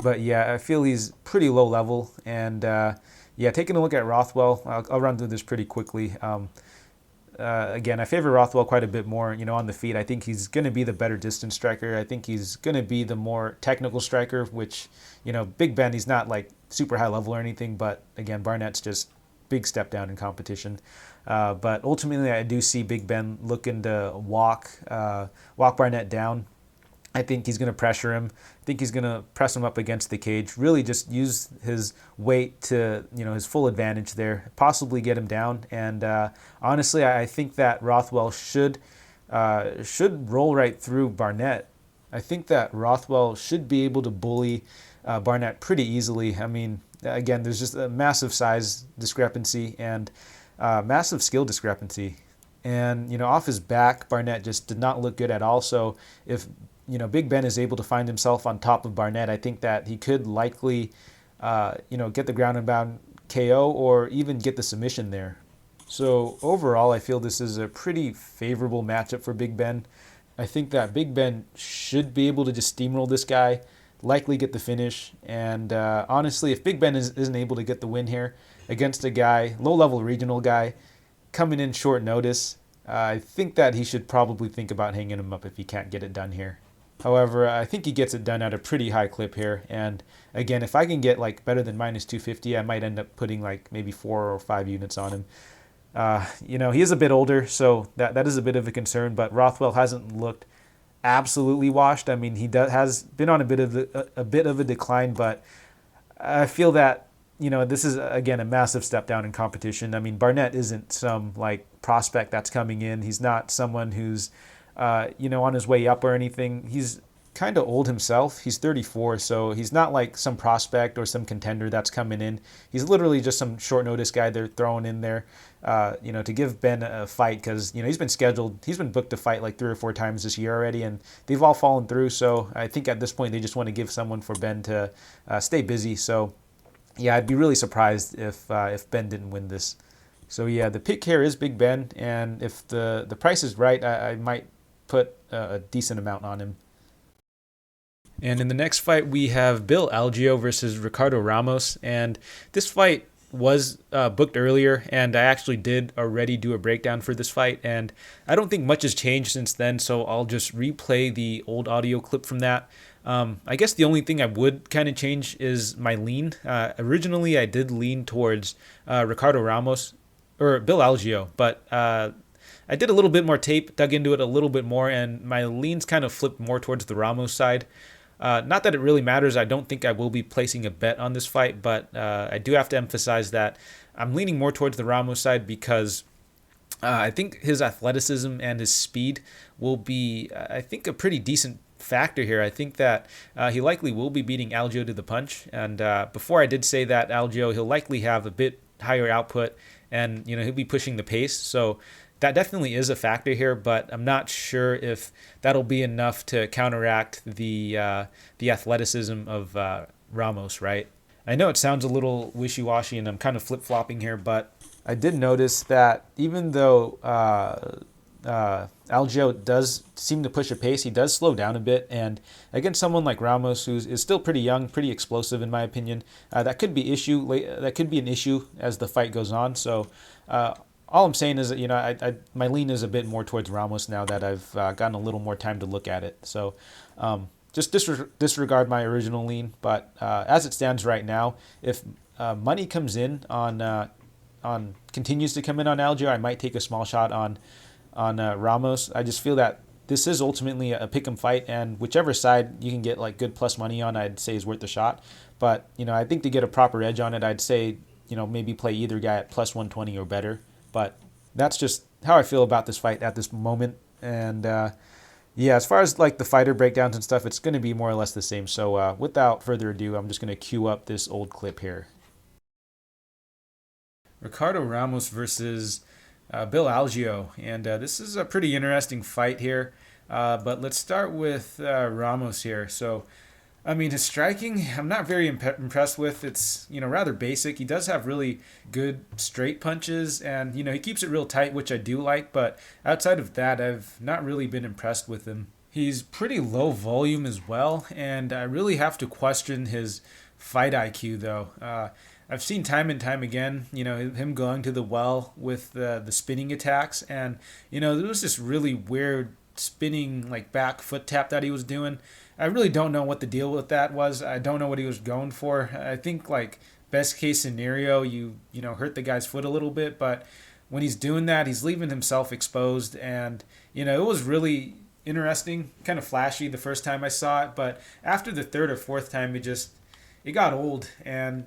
But yeah, I feel he's pretty low level, and taking a look at Rothwell, I'll run through this pretty quickly. Again, I favor Rothwell quite a bit more, on the feet. I think he's going to be the better distance striker. I think he's going to be the more technical striker, which, Big Ben, he's not super high level or anything, but again, Barnett's just big step down in competition. But ultimately, I do see Big Ben looking to walk Barnett down. I think he's going to pressure him. I think he's going to press him up against the cage, really just use his weight to, his full advantage there, possibly get him down. And honestly, I think that Rothwell should roll right through Barnett. I think that Rothwell should be able to bully Barnett pretty easily. I mean, again, there's just a massive size discrepancy and massive skill discrepancy. And, off his back, Barnett just did not look good at all. So if Big Ben is able to find himself on top of Barnett, I think that he could likely, get the ground and pound KO or even get the submission there. So overall, I feel this is a pretty favorable matchup for Big Ben. I think that Big Ben should be able to just steamroll this guy, likely get the finish. And honestly, if Big Ben isn't able to get the win here against a guy, low-level regional guy, coming in short notice, I think that he should probably think about hanging him up if he can't get it done here. However, I think he gets it done at a pretty high clip here. And again, if I can get like better than minus 250, I might end up putting like maybe 4 or 5 units on him. He is a bit older, so that is a bit of a concern. But Rothwell hasn't looked absolutely washed. I mean, has been on a bit of a decline, but I feel that this is again a massive step down in competition. I mean, Barnett isn't some like prospect that's coming in. He's not someone who's on his way up or anything. He's kind of old himself. He's 34, so he's not like some prospect or some contender that's coming in. He's literally just some short notice guy they're throwing in there, to give Ben a fight because, he's been booked to fight like 3 or 4 times this year already, and they've all fallen through. So I think at this point they just want to give someone for Ben to stay busy. So yeah, I'd be really surprised if Ben didn't win this. So yeah, the pick here is Big Ben, and if the price is right, I might put a decent amount on him. And in the next fight, we have Bill Algeo versus Ricardo Ramos. And this fight was booked earlier, and I actually did already do a breakdown for this fight. And I don't think much has changed since then, so I'll just replay the old audio clip from that. I guess the only thing I would kind of change is my lean. Originally, I did lean towards Ricardo Ramos, or Bill Algeo, but I did a little bit more tape, dug into it a little bit more, and my leans kind of flipped more towards the Ramos side. Not that it really matters. I don't think I will be placing a bet on this fight, but I do have to emphasize that I'm leaning more towards the Ramos side because I think his athleticism and his speed will be, I think, a pretty decent factor here. I think that he likely will be beating Algeo to the punch. And before I did say that Algeo, he'll likely have a bit higher output and, he'll be pushing the pace. So that definitely is a factor here, but I'm not sure if that'll be enough to counteract the athleticism of Ramos, right? I know it sounds a little wishy-washy and I'm kind of flip-flopping here, but I did notice that even though Algeo does seem to push a pace, he does slow down a bit, and against someone like Ramos, who is still pretty young, pretty explosive in my opinion, that could be an issue as the fight goes on. So all I'm saying is that my lean is a bit more towards Ramos now that I've gotten a little more time to look at it. So just disregard my original lean. But as it stands right now, if money comes in on continues to come in on Algeo, I might take a small shot on Ramos. I just feel that this is ultimately a pick'em fight, and whichever side you can get like good plus money on, I'd say is worth the shot. But I think to get a proper edge on it, I'd say maybe play either guy at plus 120 or better. But that's just how I feel about this fight at this moment. And as far as like the fighter breakdowns and stuff, it's going to be more or less the same. So without further ado, I'm just going to cue up this old clip here. Ricardo Ramos versus Bill Algeo. And this is a pretty interesting fight here. But let's start with Ramos here. So I mean, his striking, I'm not very impressed with. It's, rather basic. He does have really good straight punches, and, he keeps it real tight, which I do like. But outside of that, I've not really been impressed with him. He's pretty low volume as well, and I really have to question his fight IQ, though. I've seen time and time again, him going to the well with the spinning attacks, and, there was this really weird spinning, like, back foot tap that he was doing. I really don't know what the deal with that was. I don't know what he was going for. I think, like, best case scenario, you hurt the guy's foot a little bit, but when he's doing that, he's leaving himself exposed, and, it was really interesting, kind of flashy the first time I saw it, but after the third or fourth time, it got old, and,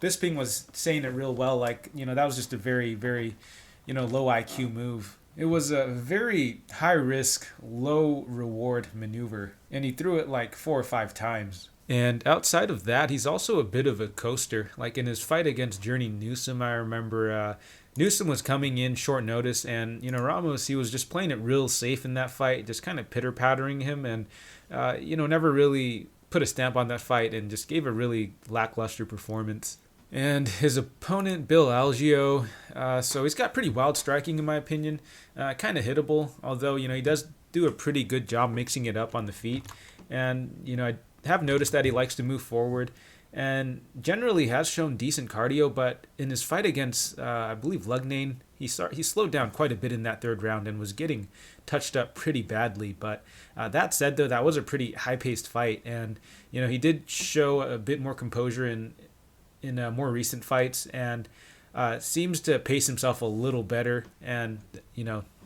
Bisping was saying it real well, like, that was just a very, very, low IQ move. It was a very high-risk, low-reward maneuver, and he threw it like 4 or 5 times. And outside of that, he's also a bit of a coaster. Like in his fight against Journey Newsom, I remember Newsom was coming in short notice, and, Ramos, he was just playing it real safe in that fight, just kind of pitter-pattering him, and, never really put a stamp on that fight and just gave a really lackluster performance. And his opponent, Bill Algeo, so he's got pretty wild striking in my opinion, kind of hittable, although, he does do a pretty good job mixing it up on the feet. And, I have noticed that he likes to move forward and generally has shown decent cardio, but in his fight against, I believe, Lugnane, he slowed down quite a bit in that third round and was getting touched up pretty badly. But that said, though, that was a pretty high-paced fight, and he did show a bit more composure in more recent fights, and seems to pace himself a little better and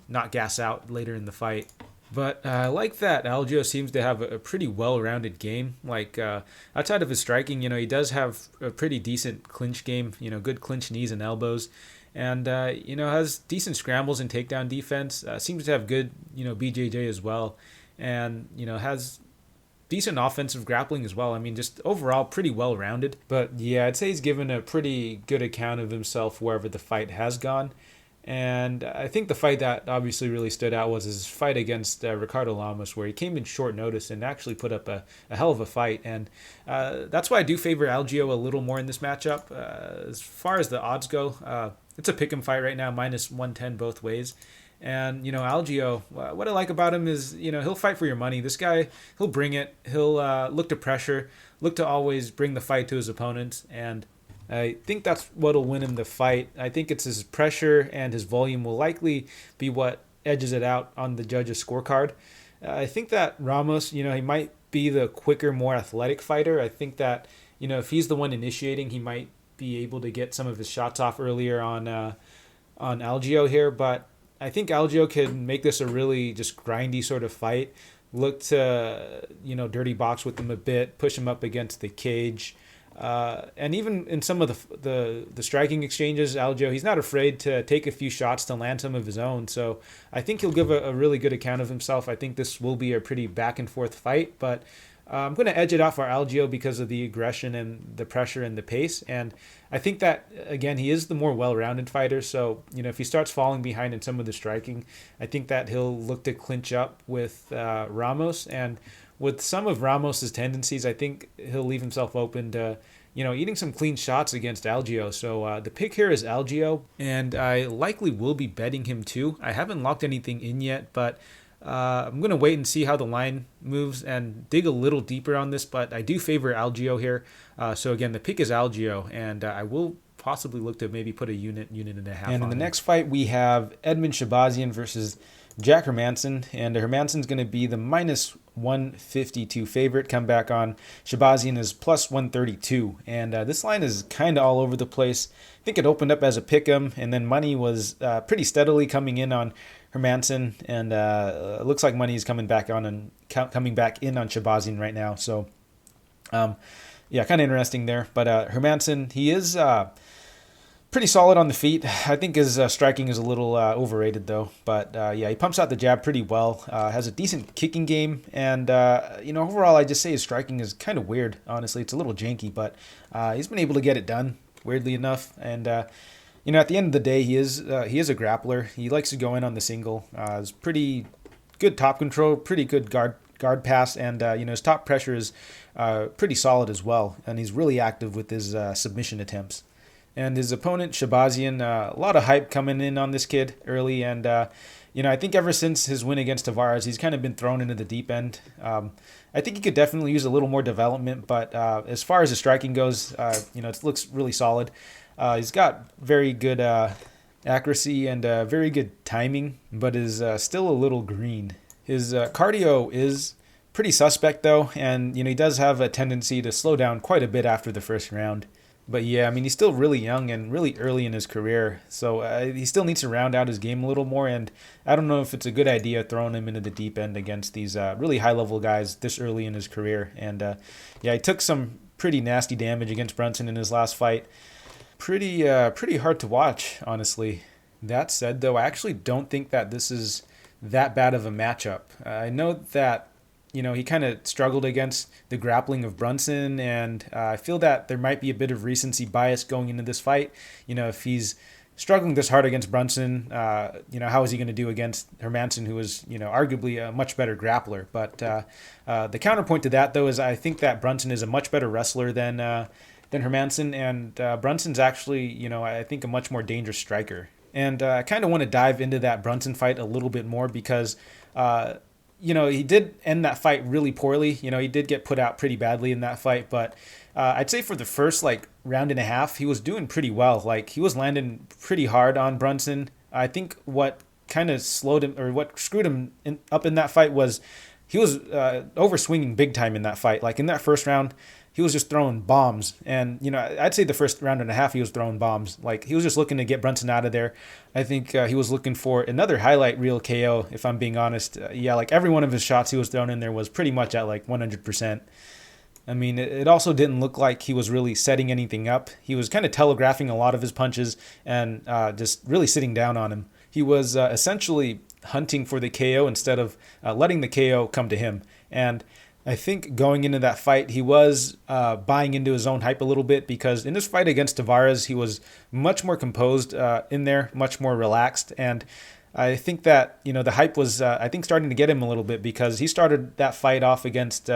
not gas out later in the fight. But I like that Algeo seems to have a pretty well-rounded game. Like, outside of his striking, he does have a pretty decent clinch game, good clinch knees and elbows. And, has decent scrambles and takedown defense. Seems to have good, BJJ as well. And, has decent offensive grappling as well. I mean, just overall pretty well-rounded. But, yeah, I'd say he's given a pretty good account of himself wherever the fight has gone. And I think the fight that obviously really stood out was his fight against Ricardo Ramos, where he came in short notice and actually put up a hell of a fight. And that's why I do favor Algeo a little more in this matchup. As far as the odds go, it's a pick'em fight right now, minus 110 both ways. And, Algeo, what I like about him is, he'll fight for your money. This guy, he'll bring it. He'll look to pressure, look to always bring the fight to his opponents. And I think that's what'll win him the fight. I think it's his pressure and his volume will likely be what edges it out on the judge's scorecard. I think that Ramos, he might be the quicker, more athletic fighter. I think that, if he's the one initiating, he might be able to get some of his shots off earlier on Algeo here. But I think Algeo can make this a really just grindy sort of fight. Look to, dirty box with him a bit, push him up against the cage. And even in some of the striking exchanges, Algeo, he's not afraid to take a few shots to land some of his own. So I think he'll give a really good account of himself. I think this will be a pretty back and forth fight, but I'm going to edge it off for Algeo because of the aggression and the pressure and the pace. And I think that, again, he is the more well-rounded fighter. So, if he starts falling behind in some of the striking, I think that he'll look to clinch up with Ramos. And with some of Ramos's tendencies, I think he'll leave himself open to, eating some clean shots against Algeo. So the pick here is Algeo, and I likely will be betting him too. I haven't locked anything in yet, but I'm going to wait and see how the line moves and dig a little deeper on this, but I do favor Algeo here. So again, the pick is Algeo, and I will possibly look to maybe put a unit and a half on. And in the next fight, we have Edmen Shahbazyan versus Jack Hermansson, and Hermansson's going to be the minus 152 favorite. Come back on Shahbazyan is plus 132, and this line is kind of all over the place. I think it opened up as a pick'em, and then money was pretty steadily coming in on Hermansson, and it looks like money is coming back in on Shahbazyan right now. So, yeah, kind of interesting there. But Hermansson, he is pretty solid on the feet. I think his striking is a little overrated, though. But, yeah, he pumps out the jab pretty well. Has a decent kicking game. And, overall, I just say his striking is kind of weird, honestly. It's a little janky, but he's been able to get it done, weirdly enough. And, at the end of the day, he is a grappler. He likes to go in on the single. He's pretty good top control, pretty good guard pass, and, his top pressure is pretty solid as well. And he's really active with his submission attempts. And his opponent, Shahbazyan, a lot of hype coming in on this kid early. And, I think ever since his win against Tavares, he's kind of been thrown into the deep end. I think he could definitely use a little more development. But as far as his striking goes, it looks really solid. He's got very good accuracy and very good timing, but is still a little green. His cardio is pretty suspect, though. And, he does have a tendency to slow down quite a bit after the first round. But yeah, I mean, he's still really young and really early in his career. So he still needs to round out his game a little more. And I don't know if it's a good idea throwing him into the deep end against these really high-level guys this early in his career. And yeah, he took some pretty nasty damage against Brunson in his last fight. Pretty hard to watch, honestly. That said, though, I actually don't think that this is that bad of a matchup. I know that he kind of struggled against the grappling of Brunson, and I feel that there might be a bit of recency bias going into this fight. If he's struggling this hard against Brunson, how is he going to do against Hermansson, who is, arguably a much better grappler? But the counterpoint to that, though, is I think that Brunson is a much better wrestler than than Hermansson, and Brunson's actually, I think a much more dangerous striker. And I kind of want to dive into that Brunson fight a little bit more because, he did end that fight really poorly. He did get put out pretty badly in that fight, but I'd say for the first round and a half, he was doing pretty well. He was landing pretty hard on Brunson. I think what kind of slowed him, or what screwed him up in that fight, was he was over swinging big time in that fight. In that first round, he was just throwing bombs. And, I'd say the first round and a half, he was throwing bombs. He was just looking to get Brunson out of there. I think he was looking for another highlight reel KO, if I'm being honest. Every one of his shots he was throwing in there was pretty much at 100%. I mean, it also didn't look like he was really setting anything up. He was kind of telegraphing a lot of his punches and just really sitting down on him. He was essentially hunting for the KO instead of letting the KO come to him. And I think going into that fight, he was buying into his own hype a little bit, because in this fight against Tavares, he was much more composed in there, much more relaxed. And I think that, the hype was, starting to get him a little bit, because he started that fight off against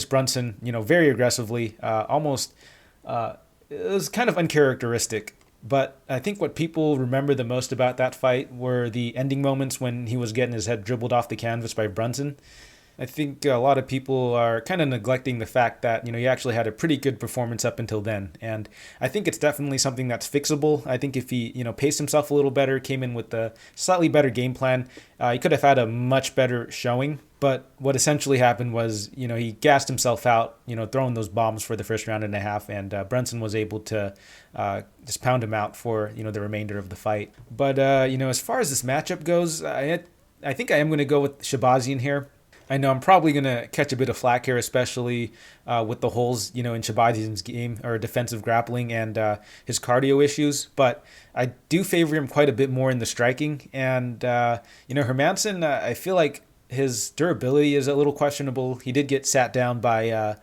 Brunson, very aggressively, almost, it was kind of uncharacteristic. But I think what people remember the most about that fight were the ending moments when he was getting his head dribbled off the canvas by Brunson. I think a lot of people are kind of neglecting the fact that, he actually had a pretty good performance up until then. And I think it's definitely something that's fixable. I think if he, paced himself a little better, came in with a slightly better game plan, he could have had a much better showing. But what essentially happened was, he gassed himself out, throwing those bombs for the first round and a half, and Brunson was able to just pound him out for, the remainder of the fight. But, as far as this matchup goes, I think I am going to go with Shahbazyan here. I know I'm probably going to catch a bit of flack here, especially with the holes, in Shahbazyan's game, or defensive grappling, and his cardio issues. But I do favor him quite a bit more in the striking. And, Hermansson, I feel like his durability is a little questionable. He did get sat down by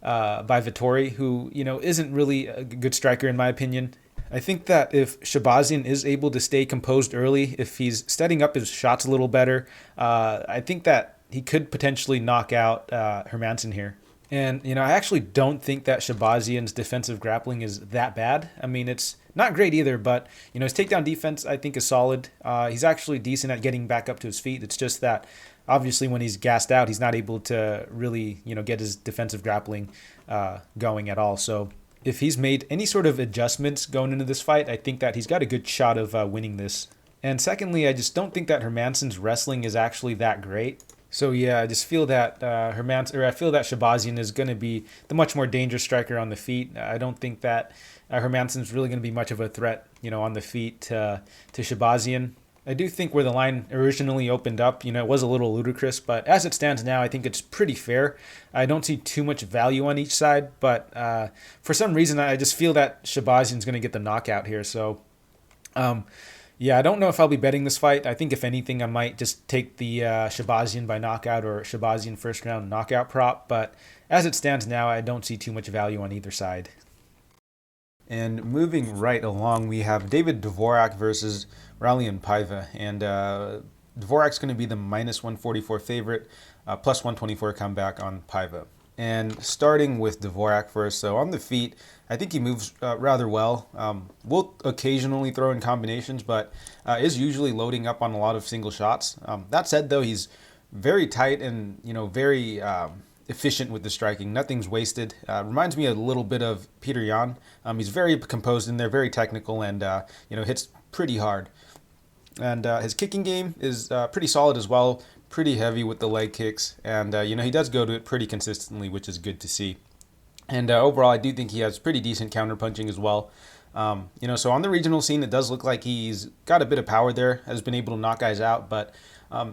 Vettori, who, isn't really a good striker in my opinion. I think that if Shahbazyan is able to stay composed early, if he's setting up his shots a little better, I think that he could potentially knock out Hermansson here. And, I actually don't think that Shahbazyan's defensive grappling is that bad. I mean, it's not great either, but, his takedown defense, I think, is solid. He's actually decent at getting back up to his feet. It's just that, obviously, when he's gassed out, he's not able to really, get his defensive grappling going at all. So if he's made any sort of adjustments going into this fight, I think that he's got a good shot of winning this. And secondly, I just don't think that Hermansson's wrestling is actually that great. So I just feel that Shahbazyan is going to be the much more dangerous striker on the feet. I don't think that Hermansson's really going to be much of a threat, on the feet to Shahbazyan. I do think where the line originally opened up, it was a little ludicrous, but as it stands now, I think it's pretty fair. I don't see too much value on each side, but for some reason, I just feel that Shahbazyan's going to get the knockout here. So, I don't know if I'll be betting this fight. I think if anything, I might just take the Shahbazyan by knockout or Shahbazyan first round knockout prop. But as it stands now, I don't see too much value on either side. And moving right along, we have David Dvorak versus Raulian Paiva. And Dvorak's going to be the minus 144 favorite, plus 124 comeback on Paiva. And starting with Dvorak first, so on the feet, I think he moves rather well. Will occasionally throw in combinations, but is usually loading up on a lot of single shots. That said, though, he's very tight and very efficient with the striking. Nothing's wasted. Reminds me a little bit of Peter Yan. He's very composed in there, very technical, and hits pretty hard. And his kicking game is pretty solid as well. Pretty heavy with the leg kicks, and he does go to it pretty consistently, which is good to see. And overall, I do think he has pretty decent counterpunching as well. So on the regional scene, it does look like he's got a bit of power there, has been able to knock guys out, but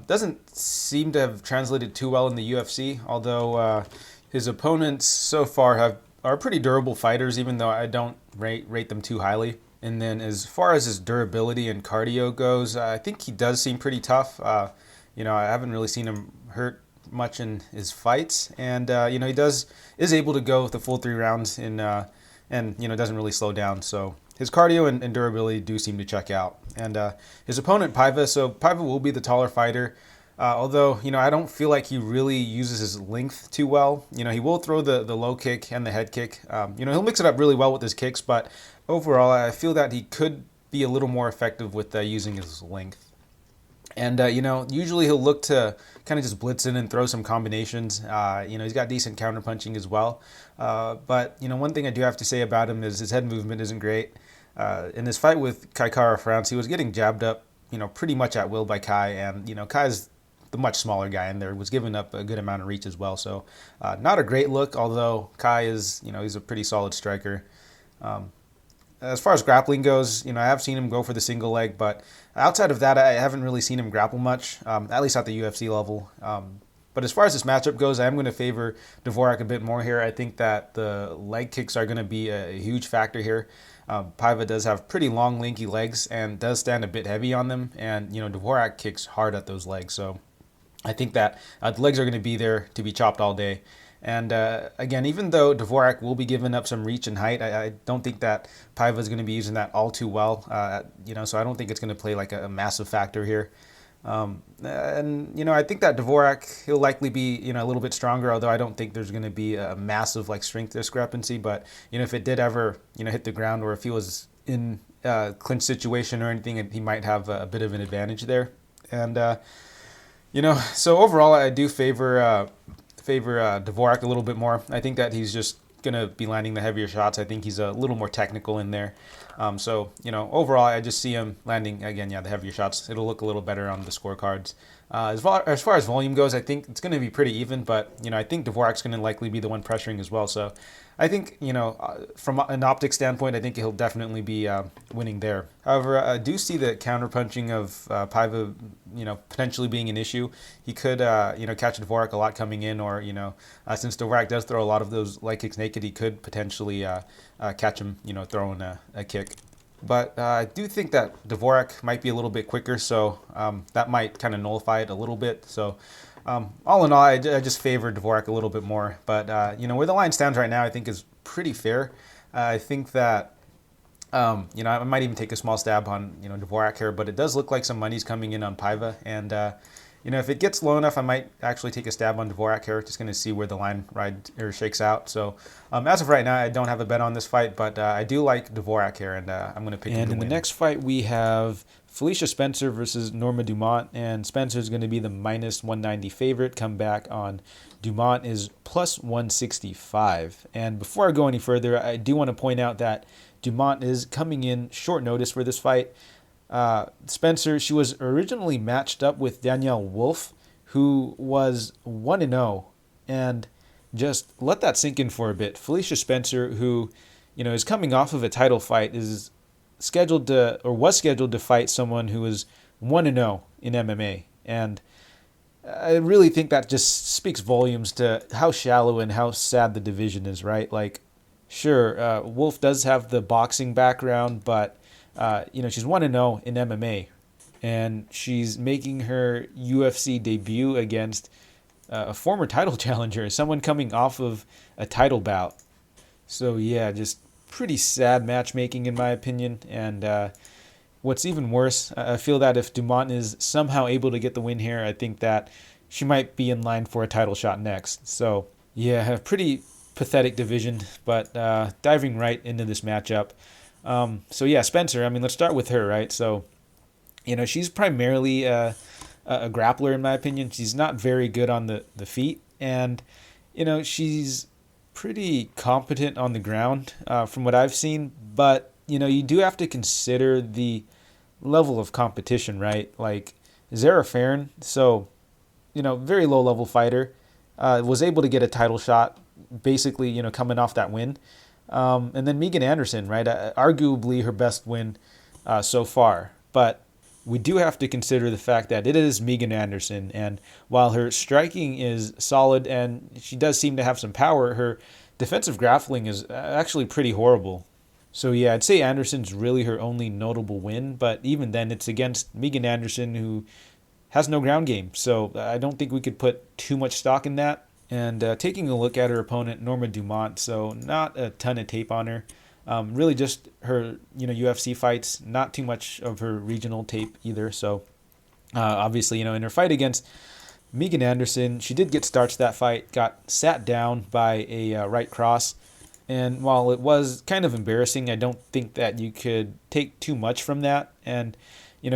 doesn't seem to have translated too well in the UFC, although his opponents so far are pretty durable fighters, even though I don't rate them too highly. And then as far as his durability and cardio goes, I think he does seem pretty tough. I haven't really seen him hurt much in his fights, and he is able to go the full 3 rounds and doesn't really slow down. So his cardio and durability do seem to check out. And his opponent Paiva, so Paiva will be the taller fighter. Although, I don't feel like he really uses his length too well. He will throw the low kick and the head kick. He'll mix it up really well with his kicks, but overall, I feel that he could be a little more effective with using his length. And, usually he'll look to kind of just blitz in and throw some combinations. He's got decent counterpunching as well. But, one thing I do have to say about him is his head movement isn't great. In his fight with Kai Kara-France, he was getting jabbed up, pretty much at will by Kai. And, Kai's the much smaller guy in there, was giving up a good amount of reach as well. So not a great look, although Kai is, he's a pretty solid striker. As far as grappling goes, I have seen him go for the single leg, but outside of that, I haven't really seen him grapple much, at least at the UFC level. But as far as this matchup goes, I am going to favor Dvorak a bit more here. I think that the leg kicks are going to be a huge factor here. Paiva does have pretty long, lanky legs and does stand a bit heavy on them, and Dvorak kicks hard at those legs, so I think that the legs are going to be there to be chopped all day. And again, even though Dvorak will be giving up some reach and height, I don't think that Paiva is going to be using that all too well. So I don't think it's going to play like a massive factor here. I think that Dvorak, he'll likely be a little bit stronger, although I don't think there's going to be a massive strength discrepancy. But if it did ever hit the ground, or if he was in a clinch situation or anything, he might have a bit of an advantage there. And so overall, I do favor Dvorak a little bit more. I think that he's just going to be landing the heavier shots. I think he's a little more technical in there. Overall, I just see him landing, again, the heavier shots. It'll look a little better on the scorecards. As far as volume goes, I think it's going to be pretty even, but, I think Dvorak's going to likely be the one pressuring as well. So I think, from an optics standpoint, I think he'll definitely be winning there. However, I do see the counterpunching of Paiva, potentially being an issue. He could, catch Dvorak a lot coming in, or, since Dvorak does throw a lot of those leg kicks naked, he could potentially catch him, throwing a kick. But I do think that Dvorak might be a little bit quicker, so that might kind of nullify it a little bit. So all in all, I just favor Dvorak a little bit more. But, where the line stands right now, I think is pretty fair. I think that, I might even take a small stab on, Dvorak here, but it does look like some money's coming in on Paiva. And, if it gets low enough, I might actually take a stab on Dvorak here, just going to see where the line shakes out. So as of right now, I don't have a bet on this fight, but I do like Dvorak here, and I'm going to pick him to win. And in the next fight, we have Felicia Spencer versus Norma Dumont, and Spencer is going to be the minus 190 favorite. Come back on Dumont is plus 165. And before I go any further, I do want to point out that Dumont is coming in short notice for this fight. Spencer, she was originally matched up with Danielle Wolf, who was 1-0, and just let that sink in for a bit. Felicia Spencer, who, is coming off of a title fight, was scheduled to fight someone who was 1-0 in MMA, and I really think that just speaks volumes to how shallow and how sad the division is, right? Sure, Wolf does have the boxing background, but she's 1-0 in MMA, and she's making her UFC debut against a former title challenger, someone coming off of a title bout. So yeah, just pretty sad matchmaking in my opinion. And what's even worse, I feel that if Dumont is somehow able to get the win here, I think that she might be in line for a title shot next. So yeah, a pretty pathetic division, but diving right into this matchup. Spencer, let's start with her, right? So, she's primarily a grappler, in my opinion. She's not very good on the feet, and, she's pretty competent on the ground from what I've seen, but, you do have to consider the level of competition, right? Zara Farron, so, very low-level fighter, was able to get a title shot, basically, coming off that win. And then Megan Anderson, right? Arguably her best win so far. But we do have to consider the fact that it is Megan Anderson. And while her striking is solid and she does seem to have some power, her defensive grappling is actually pretty horrible. So yeah, I'd say Anderson's really her only notable win. But even then, it's against Megan Anderson, who has no ground game. So I don't think we could put too much stock in that. And taking a look at her opponent, Norma Dumont, so not a ton of tape on her. Really just her, UFC fights, not too much of her regional tape either. So Obviously, in her fight against Megan Anderson, she did get starched that fight, got sat down by a right cross. And while it was kind of embarrassing, I don't think that you could take too much from that. And,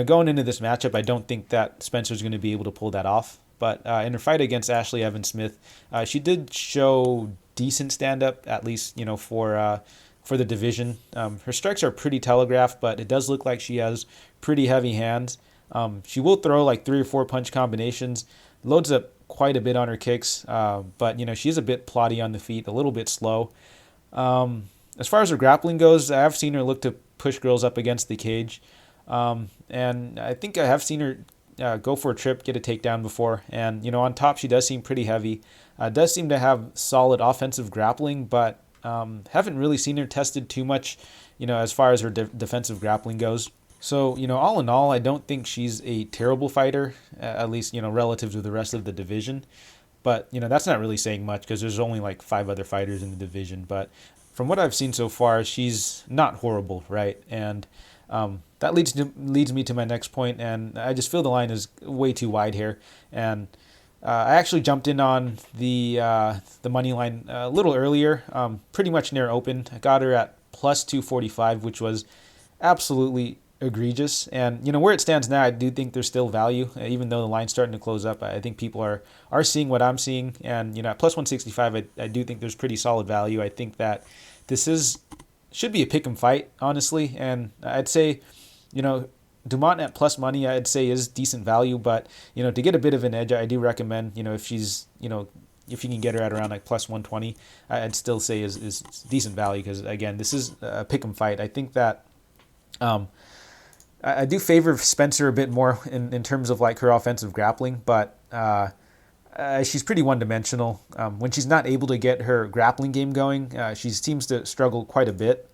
going into this matchup, I don't think that Spencer's going to be able to pull that off. But in her fight against Ashley Evans Smith, she did show decent stand-up, at least, for the division. Her strikes are pretty telegraphed, but it does look like she has pretty heavy hands. She will throw like 3 or 4 punch combinations, loads up quite a bit on her kicks, but, she's a bit plotty on the feet, a little bit slow. As far as her grappling goes, I have seen her look to push girls up against the cage. And I think I have seen her go for a trip, get a takedown before. And, on top, she does seem pretty heavy. Does seem to have solid offensive grappling, but haven't really seen her tested too much, as far as her defensive grappling goes. So, all in all, I don't think she's a terrible fighter, at least, relative to the rest of the division. But, that's not really saying much because there's only like 5 other fighters in the division. But from what I've seen so far, she's not horrible, right? And that leads me to my next point, and I just feel the line is way too wide here. And I actually jumped in on the money line a little earlier, pretty much near open. I got her at plus 245, which was absolutely egregious. And where it stands now, I do think there's still value, even though the line's starting to close up. I think people are seeing what I'm seeing, and at plus 165, I do think there's pretty solid value. I think that this should be a pick 'em fight, honestly, and I'd say Dumont at plus money, I'd say is decent value, but to get a bit of an edge, I do recommend if she's if you can get her at around like plus 120, I'd still say is decent value, because again, this is a pick 'em fight. I think that I do favor Spencer a bit more in terms of like her offensive grappling, but she's pretty one-dimensional. When she's not able to get her grappling game going, she seems to struggle quite a bit.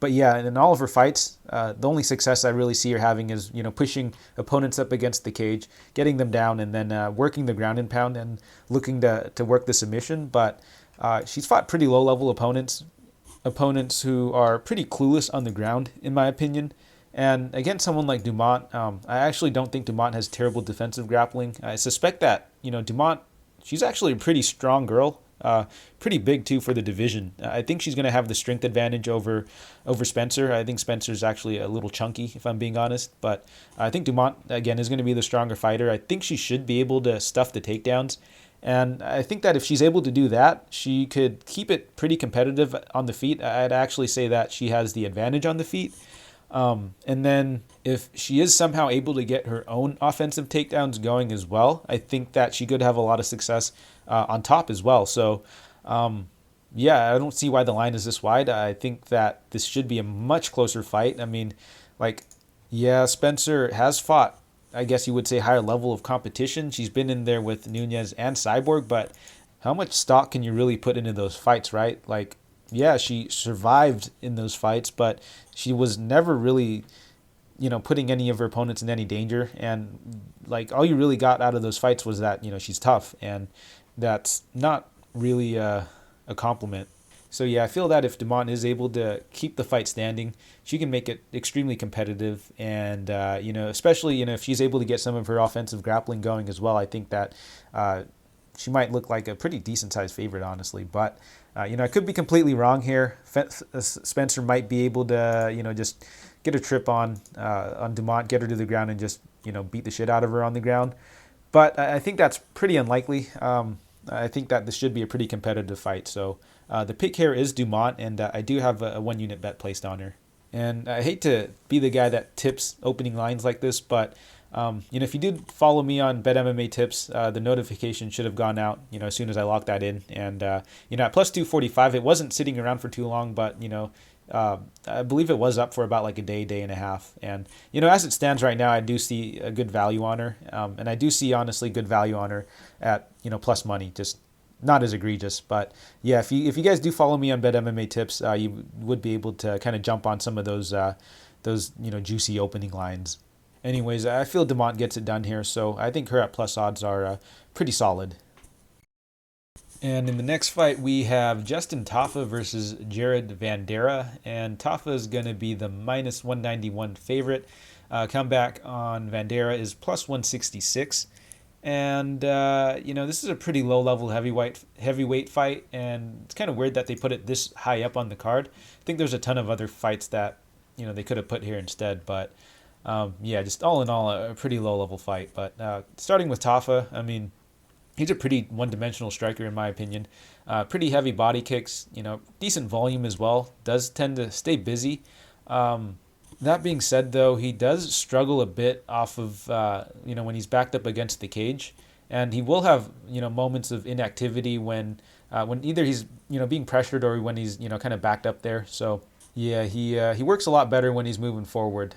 But yeah, in all of her fights, the only success I really see her having is pushing opponents up against the cage, getting them down, and then working the ground and pound and looking to work the submission. But she's fought pretty low-level opponents who are pretty clueless on the ground, in my opinion. And against someone like Dumont, I actually don't think Dumont has terrible defensive grappling. I suspect that, Dumont, she's actually a pretty strong girl, pretty big too for the division. I think she's going to have the strength advantage over Spencer. I think Spencer's actually a little chunky, if I'm being honest. But I think Dumont, again, is going to be the stronger fighter. I think she should be able to stuff the takedowns. And I think that if she's able to do that, she could keep it pretty competitive on the feet. I'd actually say that she has the advantage on the feet. And then if she is somehow able to get her own offensive takedowns going as well, I think that she could have a lot of success on top as well. So, yeah, I don't see why the line is this wide. I think that this should be a much closer fight. I mean, yeah, Spencer has fought, I guess you would say, higher level of competition. She's been in there with Nunes and Cyborg, but how much stock can you really put into those fights, right? Yeah, she survived in those fights, but she was never really, putting any of her opponents in any danger. And all you really got out of those fights was that, she's tough, and that's not really a compliment. So yeah, I feel that if Dumont is able to keep the fight standing, she can make it extremely competitive. And, especially, if she's able to get some of her offensive grappling going as well, I think that she might look like a pretty decent-sized favorite, honestly. But, I could be completely wrong here. Spencer might be able to, just get a trip on Dumont, get her to the ground, and just, beat the shit out of her on the ground. But I think that's pretty unlikely. I think that this should be a pretty competitive fight. So the pick here is Dumont, and I do have a 1-unit bet placed on her. And I hate to be the guy that tips opening lines like this, but if you did follow me on Bet MMA Tips, the notification should have gone out, as soon as I locked that in. And, at plus 245, it wasn't sitting around for too long, but, I believe it was up for about like a day and a half. And, as it stands right now, I do see a good value on her. And I do see, honestly, good value on her at, plus money, just not as egregious. But yeah, if you guys do follow me on Bet MMA Tips, you would be able to kind of jump on some of those juicy opening lines. Anyways, I feel Dumont gets it done here, so I think her at plus odds are pretty solid. And in the next fight, we have Justin Tafa versus Jared Vanderaa, and Tafa is going to be the minus 191 favorite. Comeback on Vanderaa is plus 166. And, this is a pretty low-level heavyweight fight, and it's kind of weird that they put it this high up on the card. I think there's a ton of other fights that, they could have put here instead, but, just all in all, a pretty low-level fight. But starting with Tafa, I mean, he's a pretty one-dimensional striker in my opinion. Pretty heavy body kicks, decent volume as well. Does tend to stay busy. That being said, though, he does struggle a bit off of, when he's backed up against the cage. And he will have, moments of inactivity when either he's, being pressured or when he's, kind of backed up there. So, yeah, he works a lot better when he's moving forward.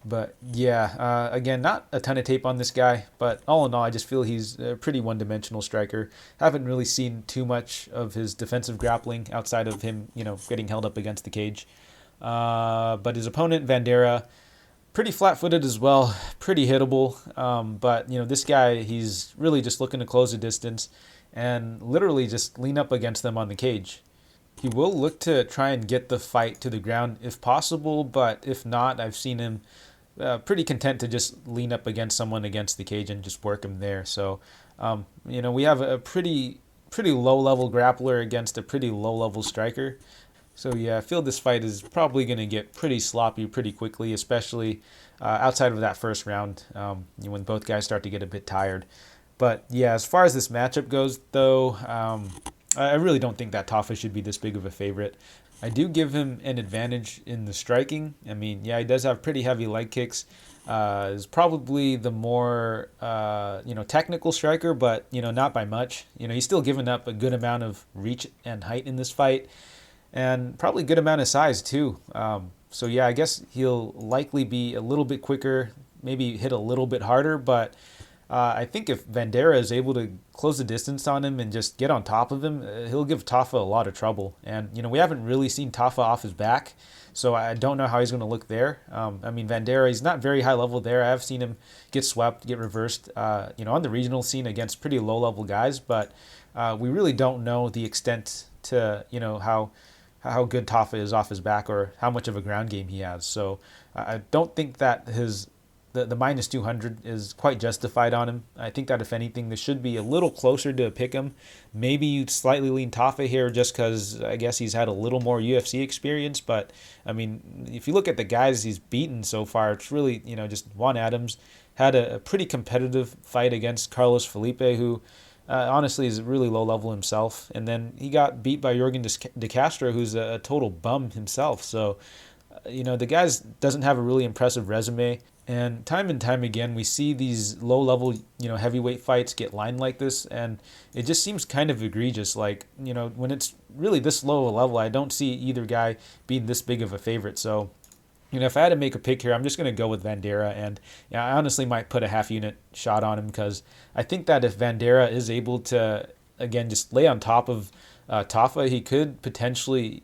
But, yeah, again, not a ton of tape on this guy. But all in all, I just feel he's a pretty one-dimensional striker. Haven't really seen too much of his defensive grappling outside of him, getting held up against the cage. But his opponent, Vanderaa, pretty flat-footed as well, pretty hittable. But, this guy, he's really just looking to close the distance and literally just lean up against them on the cage. He will look to try and get the fight to the ground if possible, but if not, I've seen him pretty content to just lean up against someone against the cage and just work him there. So, we have a pretty low-level grappler against a pretty low-level striker. So yeah, I feel this fight is probably going to get pretty sloppy pretty quickly, especially outside of that first round when both guys start to get a bit tired. But yeah, as far as this matchup goes, though, I really don't think that Tafa should be this big of a favorite. I do give him an advantage in the striking. I mean, yeah, he does have pretty heavy leg kicks. Is probably the more technical striker, but not by much. He's still giving up a good amount of reach and height in this fight. And probably a good amount of size, too. So, yeah, I guess he'll likely be a little bit quicker, maybe hit a little bit harder. But I think if Vanderaa is able to close the distance on him and just get on top of him, he'll give Tafa a lot of trouble. And, we haven't really seen Tafa off his back, so I don't know how he's going to look there. Vanderaa, he's not very high level there. I've seen him get swept, get reversed, on the regional scene against pretty low-level guys. But we really don't know the extent to, how good Tafa is off his back or how much of a ground game he has. So I don't think that the minus 200 is quite justified on him. I think that if anything, this should be a little closer to a pick 'em. Maybe you'd slightly lean Tafa here just because I guess he's had a little more UFC experience. But I mean, if you look at the guys he's beaten so far, it's really, just Juan Adams had a pretty competitive fight against Carlos Felipe, who honestly is really low level himself. And then he got beat by Jorgen De Castro, who's a total bum himself. So, the guy doesn't have a really impressive resume. And time again, we see these low level, heavyweight fights get lined like this. And it just seems kind of egregious. Like, when it's really this low a level, I don't see either guy being this big of a favorite. So, if I had to make a pick here, I'm just going to go with Vanderaa. And I honestly might put a half unit shot on him because I think that if Vanderaa is able to, again, just lay on top of Tafa, he could potentially,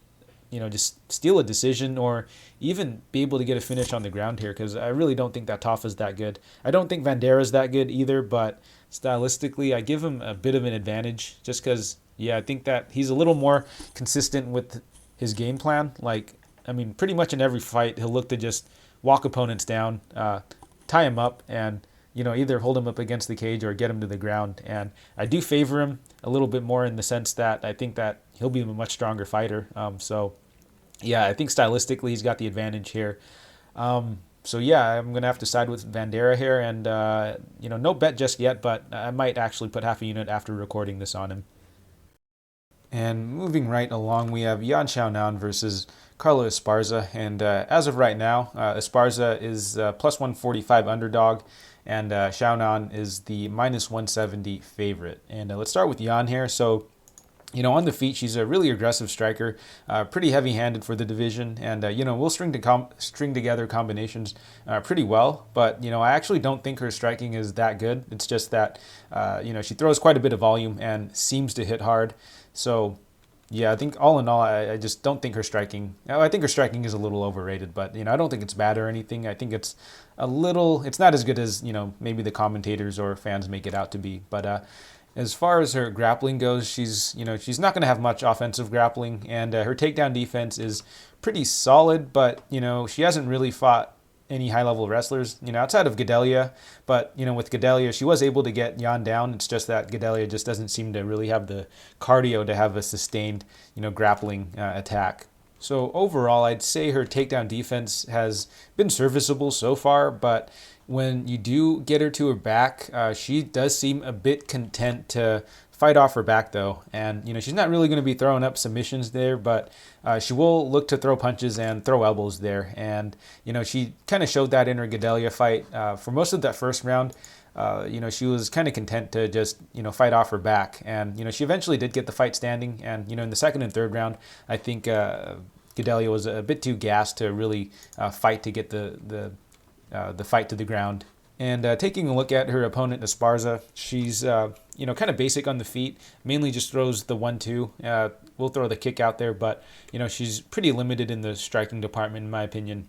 just steal a decision or even be able to get a finish on the ground here because I really don't think that Tafa's that good. I don't think Vanderaa that good either, but stylistically, I give him a bit of an advantage just because, I think that he's a little more consistent with his game plan. Pretty much in every fight, he'll look to just walk opponents down, tie him up, and, either hold him up against the cage or get him to the ground. And I do favor him a little bit more in the sense that I think that he'll be a much stronger fighter. I think stylistically he's got the advantage here. I'm going to have to side with Vanderaa here. And, no bet just yet, but I might actually put half a unit after recording this on him. And moving right along, we have Yan Xiaonan versus Carlo Esparza. And as of right now, Esparza is plus 145 underdog, and Xiaonan is the minus 170 favorite. And let's start with Yan here. So, on the feet, she's a really aggressive striker, pretty heavy-handed for the division, and, we'll string together combinations pretty well. But, I actually don't think her striking is that good. It's just that, she throws quite a bit of volume and seems to hit hard. So, I think all in all, I just don't think her striking... I think her striking is a little overrated, but, I don't think it's bad or anything. I think it's it's not as good as, maybe the commentators or fans make it out to be. But as far as her grappling goes, she's not going to have much offensive grappling, and her takedown defense is pretty solid, but, she hasn't really fought any high-level wrestlers, outside of Gedalia. But, with Gedalia, she was able to get Yan down. It's just that Gedalia just doesn't seem to really have the cardio to have a sustained, grappling attack. So overall, I'd say her takedown defense has been serviceable so far, but when you do get her to her back, she does seem a bit content to fight off her back, though. And, she's not really going to be throwing up submissions there, but she will look to throw punches and throw elbows there. And, she kind of showed that in her Gedalia fight. For most of that first round, she was kind of content to just, fight off her back. And, she eventually did get the fight standing. And, in the second and third round, I think Gedalia was a bit too gassed to really fight to get the fight to the ground. And taking a look at her opponent, Esparza, she's, kind of basic on the feet, mainly just throws the 1-2. We'll throw the kick out there, but, she's pretty limited in the striking department, in my opinion.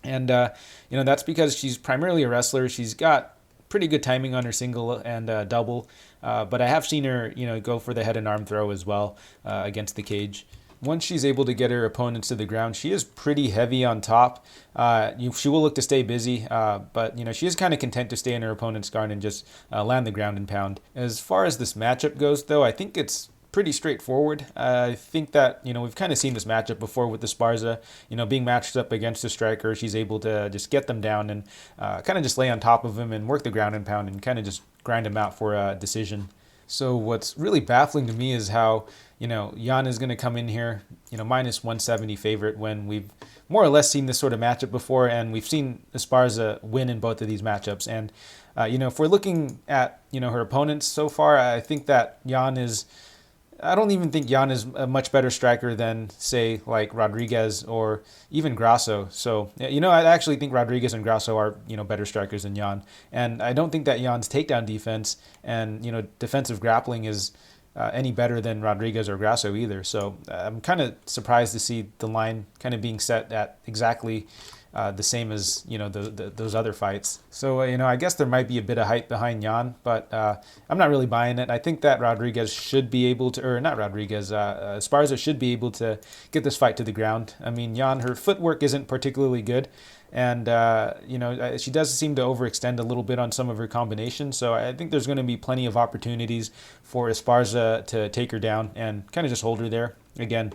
And, that's because she's primarily a wrestler. She's got pretty good timing on her single and double, but I have seen her, go for the head and arm throw as well against the cage. Once she's able to get her opponents to the ground, she is pretty heavy on top. She will look to stay busy, but she is kind of content to stay in her opponent's guard and just land the ground and pound. As far as this matchup goes, though, I think it's pretty straightforward. I think that, we've kind of seen this matchup before with Esparza, being matched up against a striker. She's able to just get them down and kind of just lay on top of him and work the ground and pound and kind of just grind him out for a decision. So what's really baffling to me is how, Yan is going to come in here, minus 170 favorite when we've more or less seen this sort of matchup before, and we've seen Esparza win in both of these matchups. And, if we're looking at, her opponents so far, I think that I don't even think Yan is a much better striker than, say, like Rodriguez or even Grasso. So, I actually think Rodriguez and Grasso are, better strikers than Yan. And I don't think that Yan's takedown defense and, defensive grappling is any better than Rodriguez or Grasso either. So I'm kind of surprised to see the line kind of being set at exactly the same as, those other fights. So, I guess there might be a bit of hype behind Yan, but I'm not really buying it. I think that Rodriguez should be able to, or not Rodriguez, Esparza should be able to get this fight to the ground. I mean, Yan, her footwork isn't particularly good. And, she does seem to overextend a little bit on some of her combinations. So I think there's going to be plenty of opportunities for Esparza to take her down and kind of just hold her there. Again,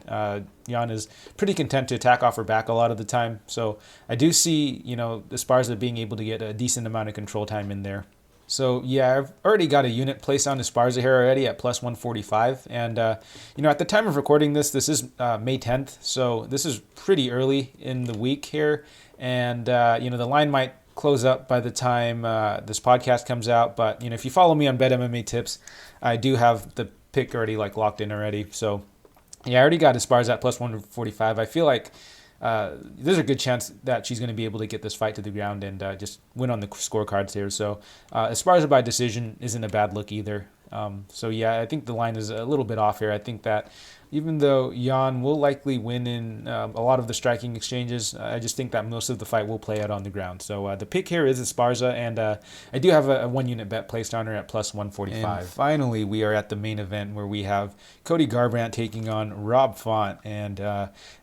Yan is pretty content to attack off her back a lot of the time. So I do see, Esparza being able to get a decent amount of control time in there. So, yeah, I've already got a unit placed on Esparza here already at plus 145. And, at the time of recording this is May 10th. So this is pretty early in the week here. And, the line might close up by the time this podcast comes out. But, if you follow me on Bet MMA Tips, I do have the pick already locked in already. So, yeah, I already got Esparza at plus 145. I feel like there's a good chance that she's going to be able to get this fight to the ground and just win on the scorecards here. So Esparza by decision isn't a bad look either. So, yeah, I think the line is a little bit off here. I think that even though Yan will likely win in a lot of the striking exchanges, I just think that most of the fight will play out on the ground. So the pick here is Esparza, and I do have a one-unit bet placed on her at plus 145. And finally, we are at the main event where we have Cody Garbrandt taking on Rob Font. And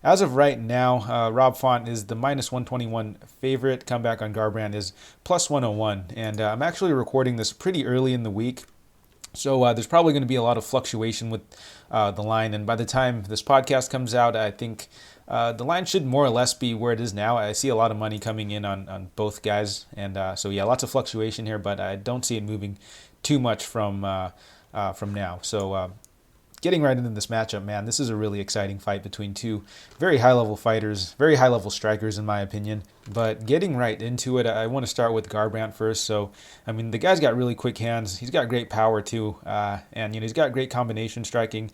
as of right now, Rob Font is the minus 121 favorite. Comeback on Garbrandt is plus 101. And I'm actually recording this pretty early in the week. So there's probably going to be a lot of fluctuation with the line. And by the time this podcast comes out, I think the line should more or less be where it is now. I see a lot of money coming in on both guys. And so, yeah, lots of fluctuation here, but I don't see it moving too much from now. So getting right into this matchup, man, this is a really exciting fight between two very high-level fighters, very high-level strikers in my opinion. But getting right into it, I want to start with Garbrandt first. So, I mean, the guy's got really quick hands. He's got great power too, and he's got great combination striking,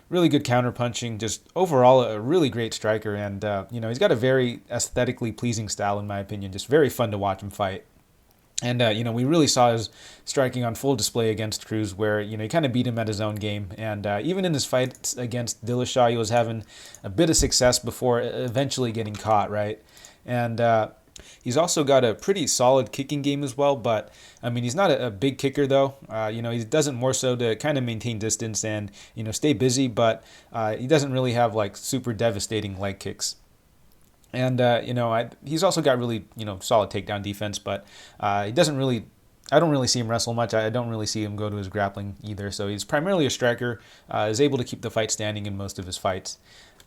really good counter punching. Just overall, a really great striker. And he's got a very aesthetically pleasing style in my opinion. Just very fun to watch him fight. And, we really saw his striking on full display against Cruz where, he kind of beat him at his own game. And even in his fight against Dillashaw, he was having a bit of success before eventually getting caught, right? And he's also got a pretty solid kicking game as well. But, I mean, he's not a big kicker, though. He does it more so to kind of maintain distance and, stay busy. But he doesn't really have, super devastating leg kicks. And, he's also got really, solid takedown defense, but he doesn't really, I don't really see him wrestle much. I don't really see him go to his grappling either. So he's primarily a striker, is able to keep the fight standing in most of his fights.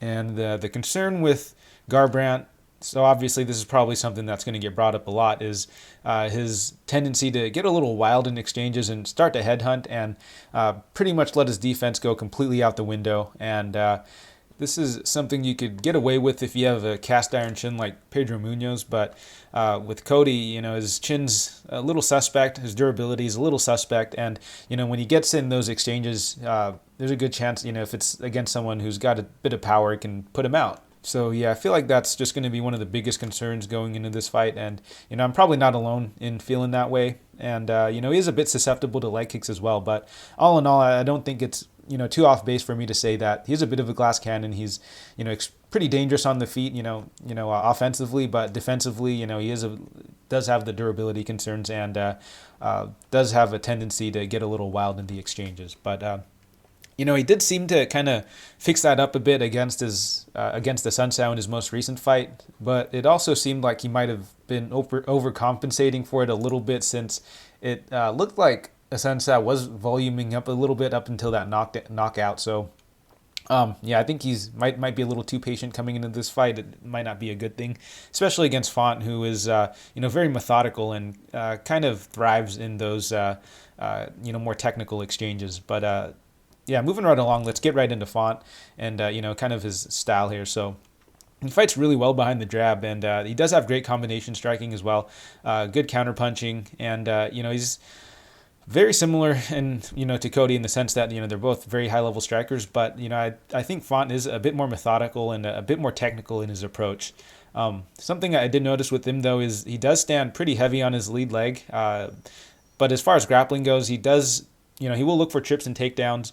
And the concern with Garbrandt, so obviously this is probably something that's going to get brought up a lot, is his tendency to get a little wild in exchanges and start to headhunt and pretty much let his defense go completely out the window. And this is something you could get away with if you have a cast iron chin like Pedro Munoz, but with Cody, his chin's a little suspect, his durability is a little suspect, and when he gets in those exchanges, there's a good chance, if it's against someone who's got a bit of power, it can put him out. So yeah, I feel like that's just going to be one of the biggest concerns going into this fight, and I'm probably not alone in feeling that way. And he is a bit susceptible to leg kicks as well, but all in all, I don't think it's too off base for me to say that he's a bit of a glass cannon. He's pretty dangerous on the feet, offensively, but defensively, he does have the durability concerns and does have a tendency to get a little wild in the exchanges, but. He did seem to kind of fix that up a bit against the Sunsao in his most recent fight, but it also seemed like he might have been overcompensating for it a little bit, since it looked like Sunsao was voluming up a little bit up until that knockout. So, I think he's might be a little too patient coming into this fight. It might not be a good thing, especially against Font, who is very methodical and kind of thrives in those more technical exchanges, but. Moving right along, let's get right into Font and, kind of his style here. So he fights really well behind the jab, and he does have great combination striking as well, good counterpunching, and, he's very similar to Cody in the sense that, they're both very high-level strikers, but, I think Font is a bit more methodical and a bit more technical in his approach. Something I did notice with him, though, is he does stand pretty heavy on his lead leg, but as far as grappling goes, he does... he will look for trips and takedowns.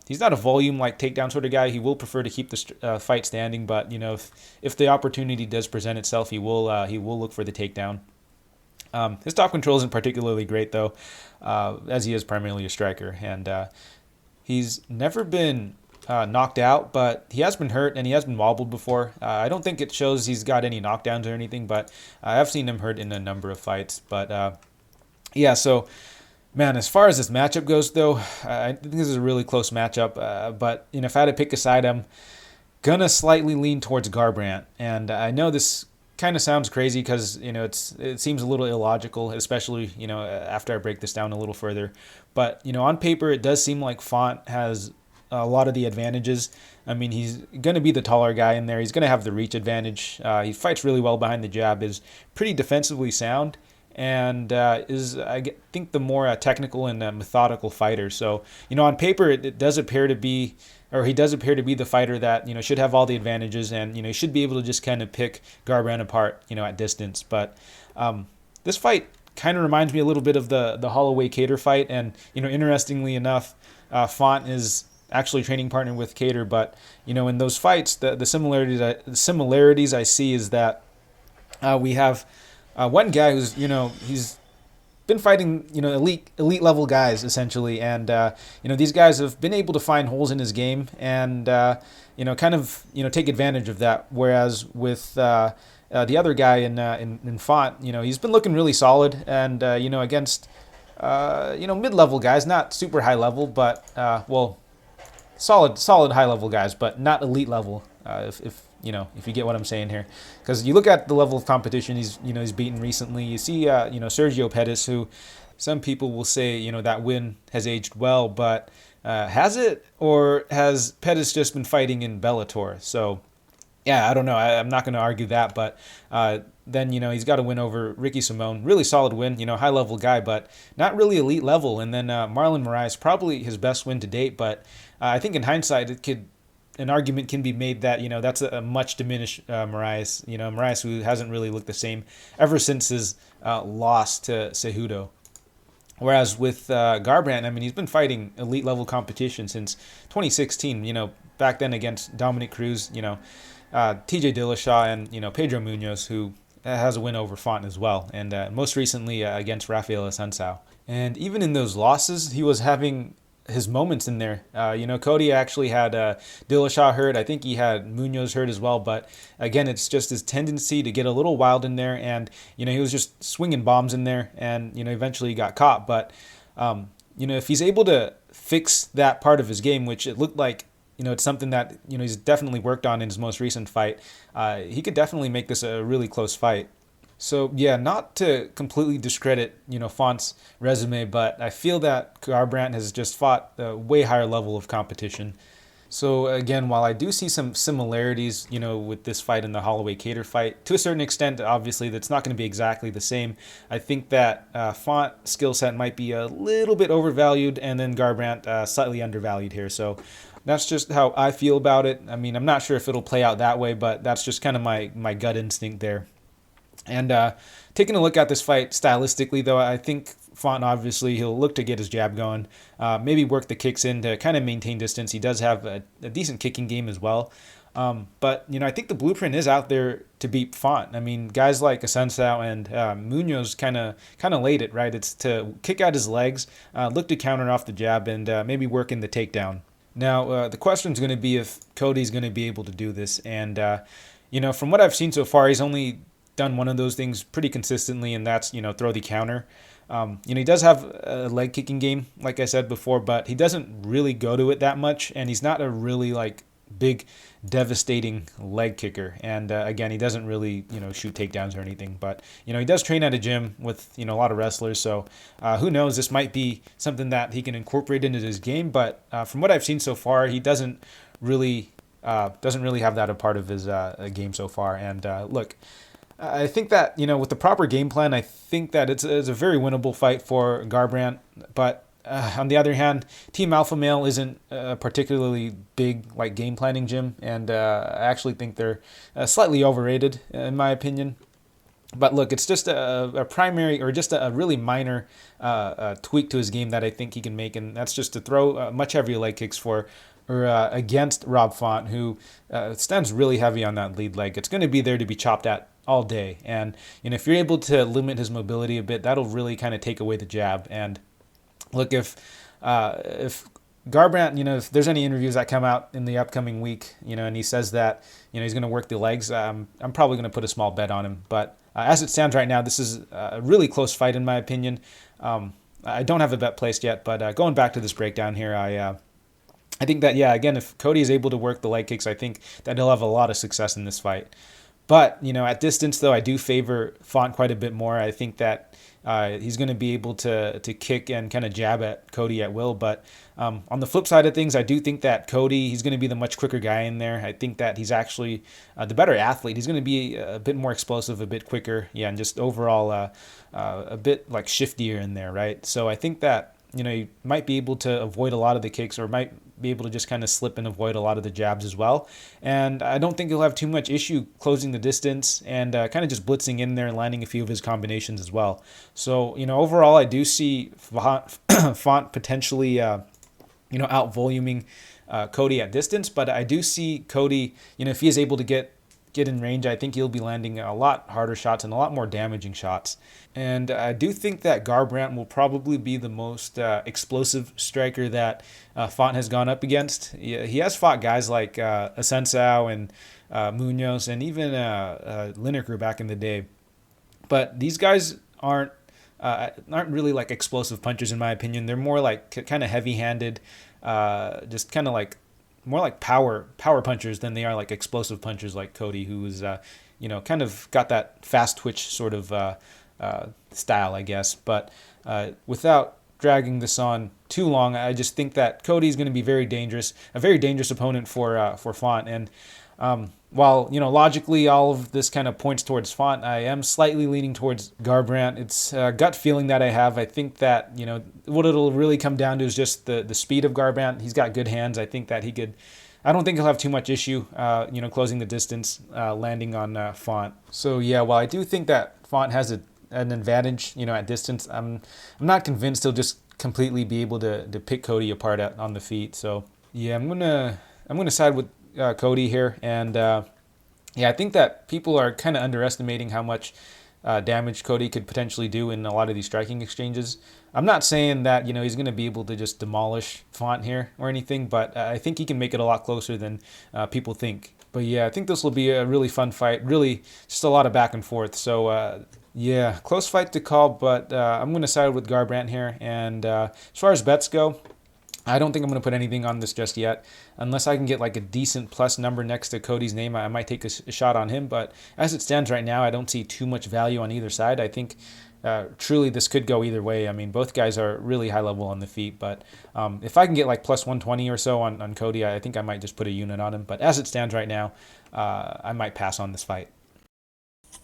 He's not a volume-like takedown sort of guy. He will prefer to keep the fight standing, but if the opportunity does present itself, he will look for the takedown. His top control isn't particularly great, though, as he is primarily a striker, and he's never been knocked out, but he has been hurt and he has been wobbled before. I don't think it shows he's got any knockdowns or anything, but I have seen him hurt in a number of fights. But so. Man, as far as this matchup goes, though, I think this is a really close matchup. But if I had to pick a side, I'm gonna slightly lean towards Garbrandt. And I know this kind of sounds crazy because it seems a little illogical, especially after I break this down a little further. But on paper, it does seem like Font has a lot of the advantages. I mean, he's going to be the taller guy in there. He's going to have the reach advantage. He fights really well behind the jab. Is pretty defensively sound. And is, I think, the more technical and methodical fighter. So, on paper, it does appear to be, or he does appear to be the fighter that, should have all the advantages and, he should be able to just kind of pick Garbrandt apart, at distance. But this fight kind of reminds me a little bit of the Holloway-Kattar fight. And, interestingly enough, Font is actually training partner with Kattar. But, in those fights, the similarities I see is that we have... one guy who's, he's been fighting, elite level guys essentially, and these guys have been able to find holes in his game and kind of take advantage of that. Whereas with the other guy in Font, he's been looking really solid and against mid-level guys, not super high level, but solid high level guys, but not elite level. If you get what I'm saying here, because you look at the level of competition he's beaten recently. You see, Sergio Pettis, who some people will say, that win has aged well, but has it, or has Pettis just been fighting in Bellator? So, yeah, I don't know. I'm not going to argue that, but then he's got a win over Ricky Simone, really solid win. High level guy, but not really elite level. And then Marlon Moraes, probably his best win to date, but I think in hindsight an argument can be made that, that's a much diminished Moraes. Moraes, who hasn't really looked the same ever since his loss to Cejudo. Whereas with Garbrandt, I mean, he's been fighting elite level competition since 2016, back then against Dominic Cruz, TJ Dillashaw and, Pedro Munoz, who has a win over Font as well. And most recently against Rafael Sunsao. And even in those losses, he was having his moments in there. Cody actually had Dillashaw hurt. I think he had Munoz hurt as well. But again, it's just his tendency to get a little wild in there, and he was just swinging bombs in there, and eventually he got caught. But if he's able to fix that part of his game, which it looked like, it's something that he's definitely worked on in his most recent fight, he could definitely make this a really close fight. So, yeah, not to completely discredit, Font's resume, but I feel that Garbrandt has just fought a way higher level of competition. So, again, while I do see some similarities, with this fight and the Holloway-Kattar fight, to a certain extent, obviously, that's not going to be exactly the same. I think that Font skill set might be a little bit overvalued, and then Garbrandt slightly undervalued here. So, that's just how I feel about it. I mean, I'm not sure if it'll play out that way, but that's just kind of my gut instinct there. And taking a look at this fight stylistically, though, I think Font, obviously, he'll look to get his jab going, maybe work the kicks in to kind of maintain distance. He does have a decent kicking game as well. But I think the blueprint is out there to beat Font. I mean, guys like Assunção and Munoz kind of laid it, right? It's to kick out his legs, look to counter off the jab, and maybe work in the takedown. Now, the question is going to be if Cody's going to be able to do this. And, from what I've seen so far, he's only done one of those things pretty consistently, and that's, throw the counter. He does have a leg kicking game, like I said before, but he doesn't really go to it that much, and he's not a really, big, devastating leg kicker. And, again, he doesn't really, shoot takedowns or anything, but, he does train at a gym with, a lot of wrestlers, so who knows, this might be something that he can incorporate into his game, but from what I've seen so far, he doesn't really have that a part of his game so far. And, look, I think that, with the proper game plan, I think that it's a very winnable fight for Garbrandt. But on the other hand, Team Alpha Male isn't a particularly big game planning gym, and I actually think they're slightly overrated, in my opinion. But look, it's just a primary or just a really minor tweak to his game that I think he can make, and that's just to throw much heavier leg kicks against Rob Font, who stands really heavy on that lead leg. It's going to be there to be chopped at all day. And if you're able to limit his mobility a bit, that'll really kind of take away the jab. And look, if Garbrandt, if there's any interviews that come out in the upcoming week, and he says that he's going to work the legs, I'm probably going to put a small bet on him. But as it stands right now, this is a really close fight in my opinion. I don't have a bet placed yet, but going back to this breakdown here, I think that, again, if Cody is able to work the leg kicks, I think that he'll have a lot of success in this fight. But, at distance, though, I do favor Font quite a bit more. I think that he's going to be able to kick and kind of jab at Cody at will. But on the flip side of things, I do think that Cody, he's going to be the much quicker guy in there. I think that he's actually the better athlete. He's going to be a bit more explosive, a bit quicker, and just overall a bit shiftier in there, right? So I think that, he might be able to avoid a lot of the kicks, or might be able to just kind of slip and avoid a lot of the jabs as well. And I don't think he'll have too much issue closing the distance and kind of just blitzing in there and landing a few of his combinations as well. So, overall, I do see Font potentially, out-voluming Cody at distance, but I do see Cody, if he is able to get in range, I think he'll be landing a lot harder shots and a lot more damaging shots. And I do think that Garbrandt will probably be the most explosive striker that Font has gone up against. He has fought guys like Assunção and Munoz and even Lineker back in the day. But these guys aren't really explosive punchers in my opinion. They're more kind of heavy-handed, just kind of more like power punchers than they are explosive punchers like Cody, who is kind of got that fast twitch sort of style, I guess. But without dragging this on too long, I just think that Cody is going to be a very dangerous opponent for Font. And while logically all of this kind of points towards Font, I am slightly leaning towards Garbrandt. It's a gut feeling that I have. I think that what it'll really come down to is just the speed of Garbrandt. He's got good hands. I think that I don't think he'll have too much issue, closing the distance, landing on Font. So while I do think that Font has an advantage, at distance, I'm not convinced he'll just completely be able to pick Cody apart on the feet. So I'm gonna side with Cody here, and I think that people are kind of underestimating how much damage Cody could potentially do in a lot of these striking exchanges. I'm not saying that he's going to be able to just demolish Font here or anything, but I think he can make it a lot closer than people think. But yeah, I think this will be a really fun fight. Really, just a lot of back and forth. So yeah, close fight to call, but I'm going to side with Garbrandt here. And as far as bets go, I don't think I'm going to put anything on this just yet. Unless I can get like a decent plus number next to Cody's name, I might take a shot on him. But as it stands right now, I don't see too much value on either side. I think truly this could go either way. I mean, both guys are really high level on the feet. But if I can get like plus 120 or so on Cody, I think I might just put a unit on him. But as it stands right now, I might pass on this fight.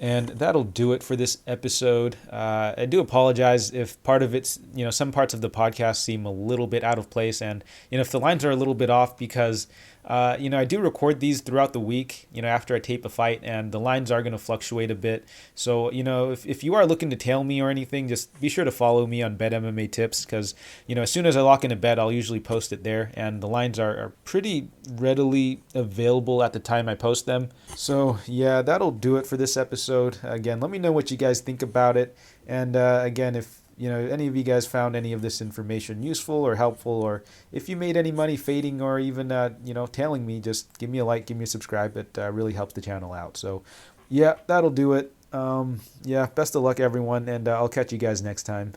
And that'll do it for this episode. I do apologize if part of it's, some parts of the podcast seem a little bit out of place. And, if the lines are a little bit off because, I do record these throughout the week, after I tape a fight, and the lines are going to fluctuate a bit. So, if you are looking to tail me or anything, just be sure to follow me on Bet MMA Tips because, as soon as I lock in a bet, I'll usually post it there. And the lines are pretty readily available at the time I post them. So, yeah, that'll do it for this episode. Again, let me know what you guys think about it. And again, if any of you guys found any of this information useful or helpful, or if you made any money fading or even, tailing me, just give me a like, give me a subscribe. It really helps the channel out. So, yeah, that'll do it. Yeah, best of luck, everyone, and I'll catch you guys next time.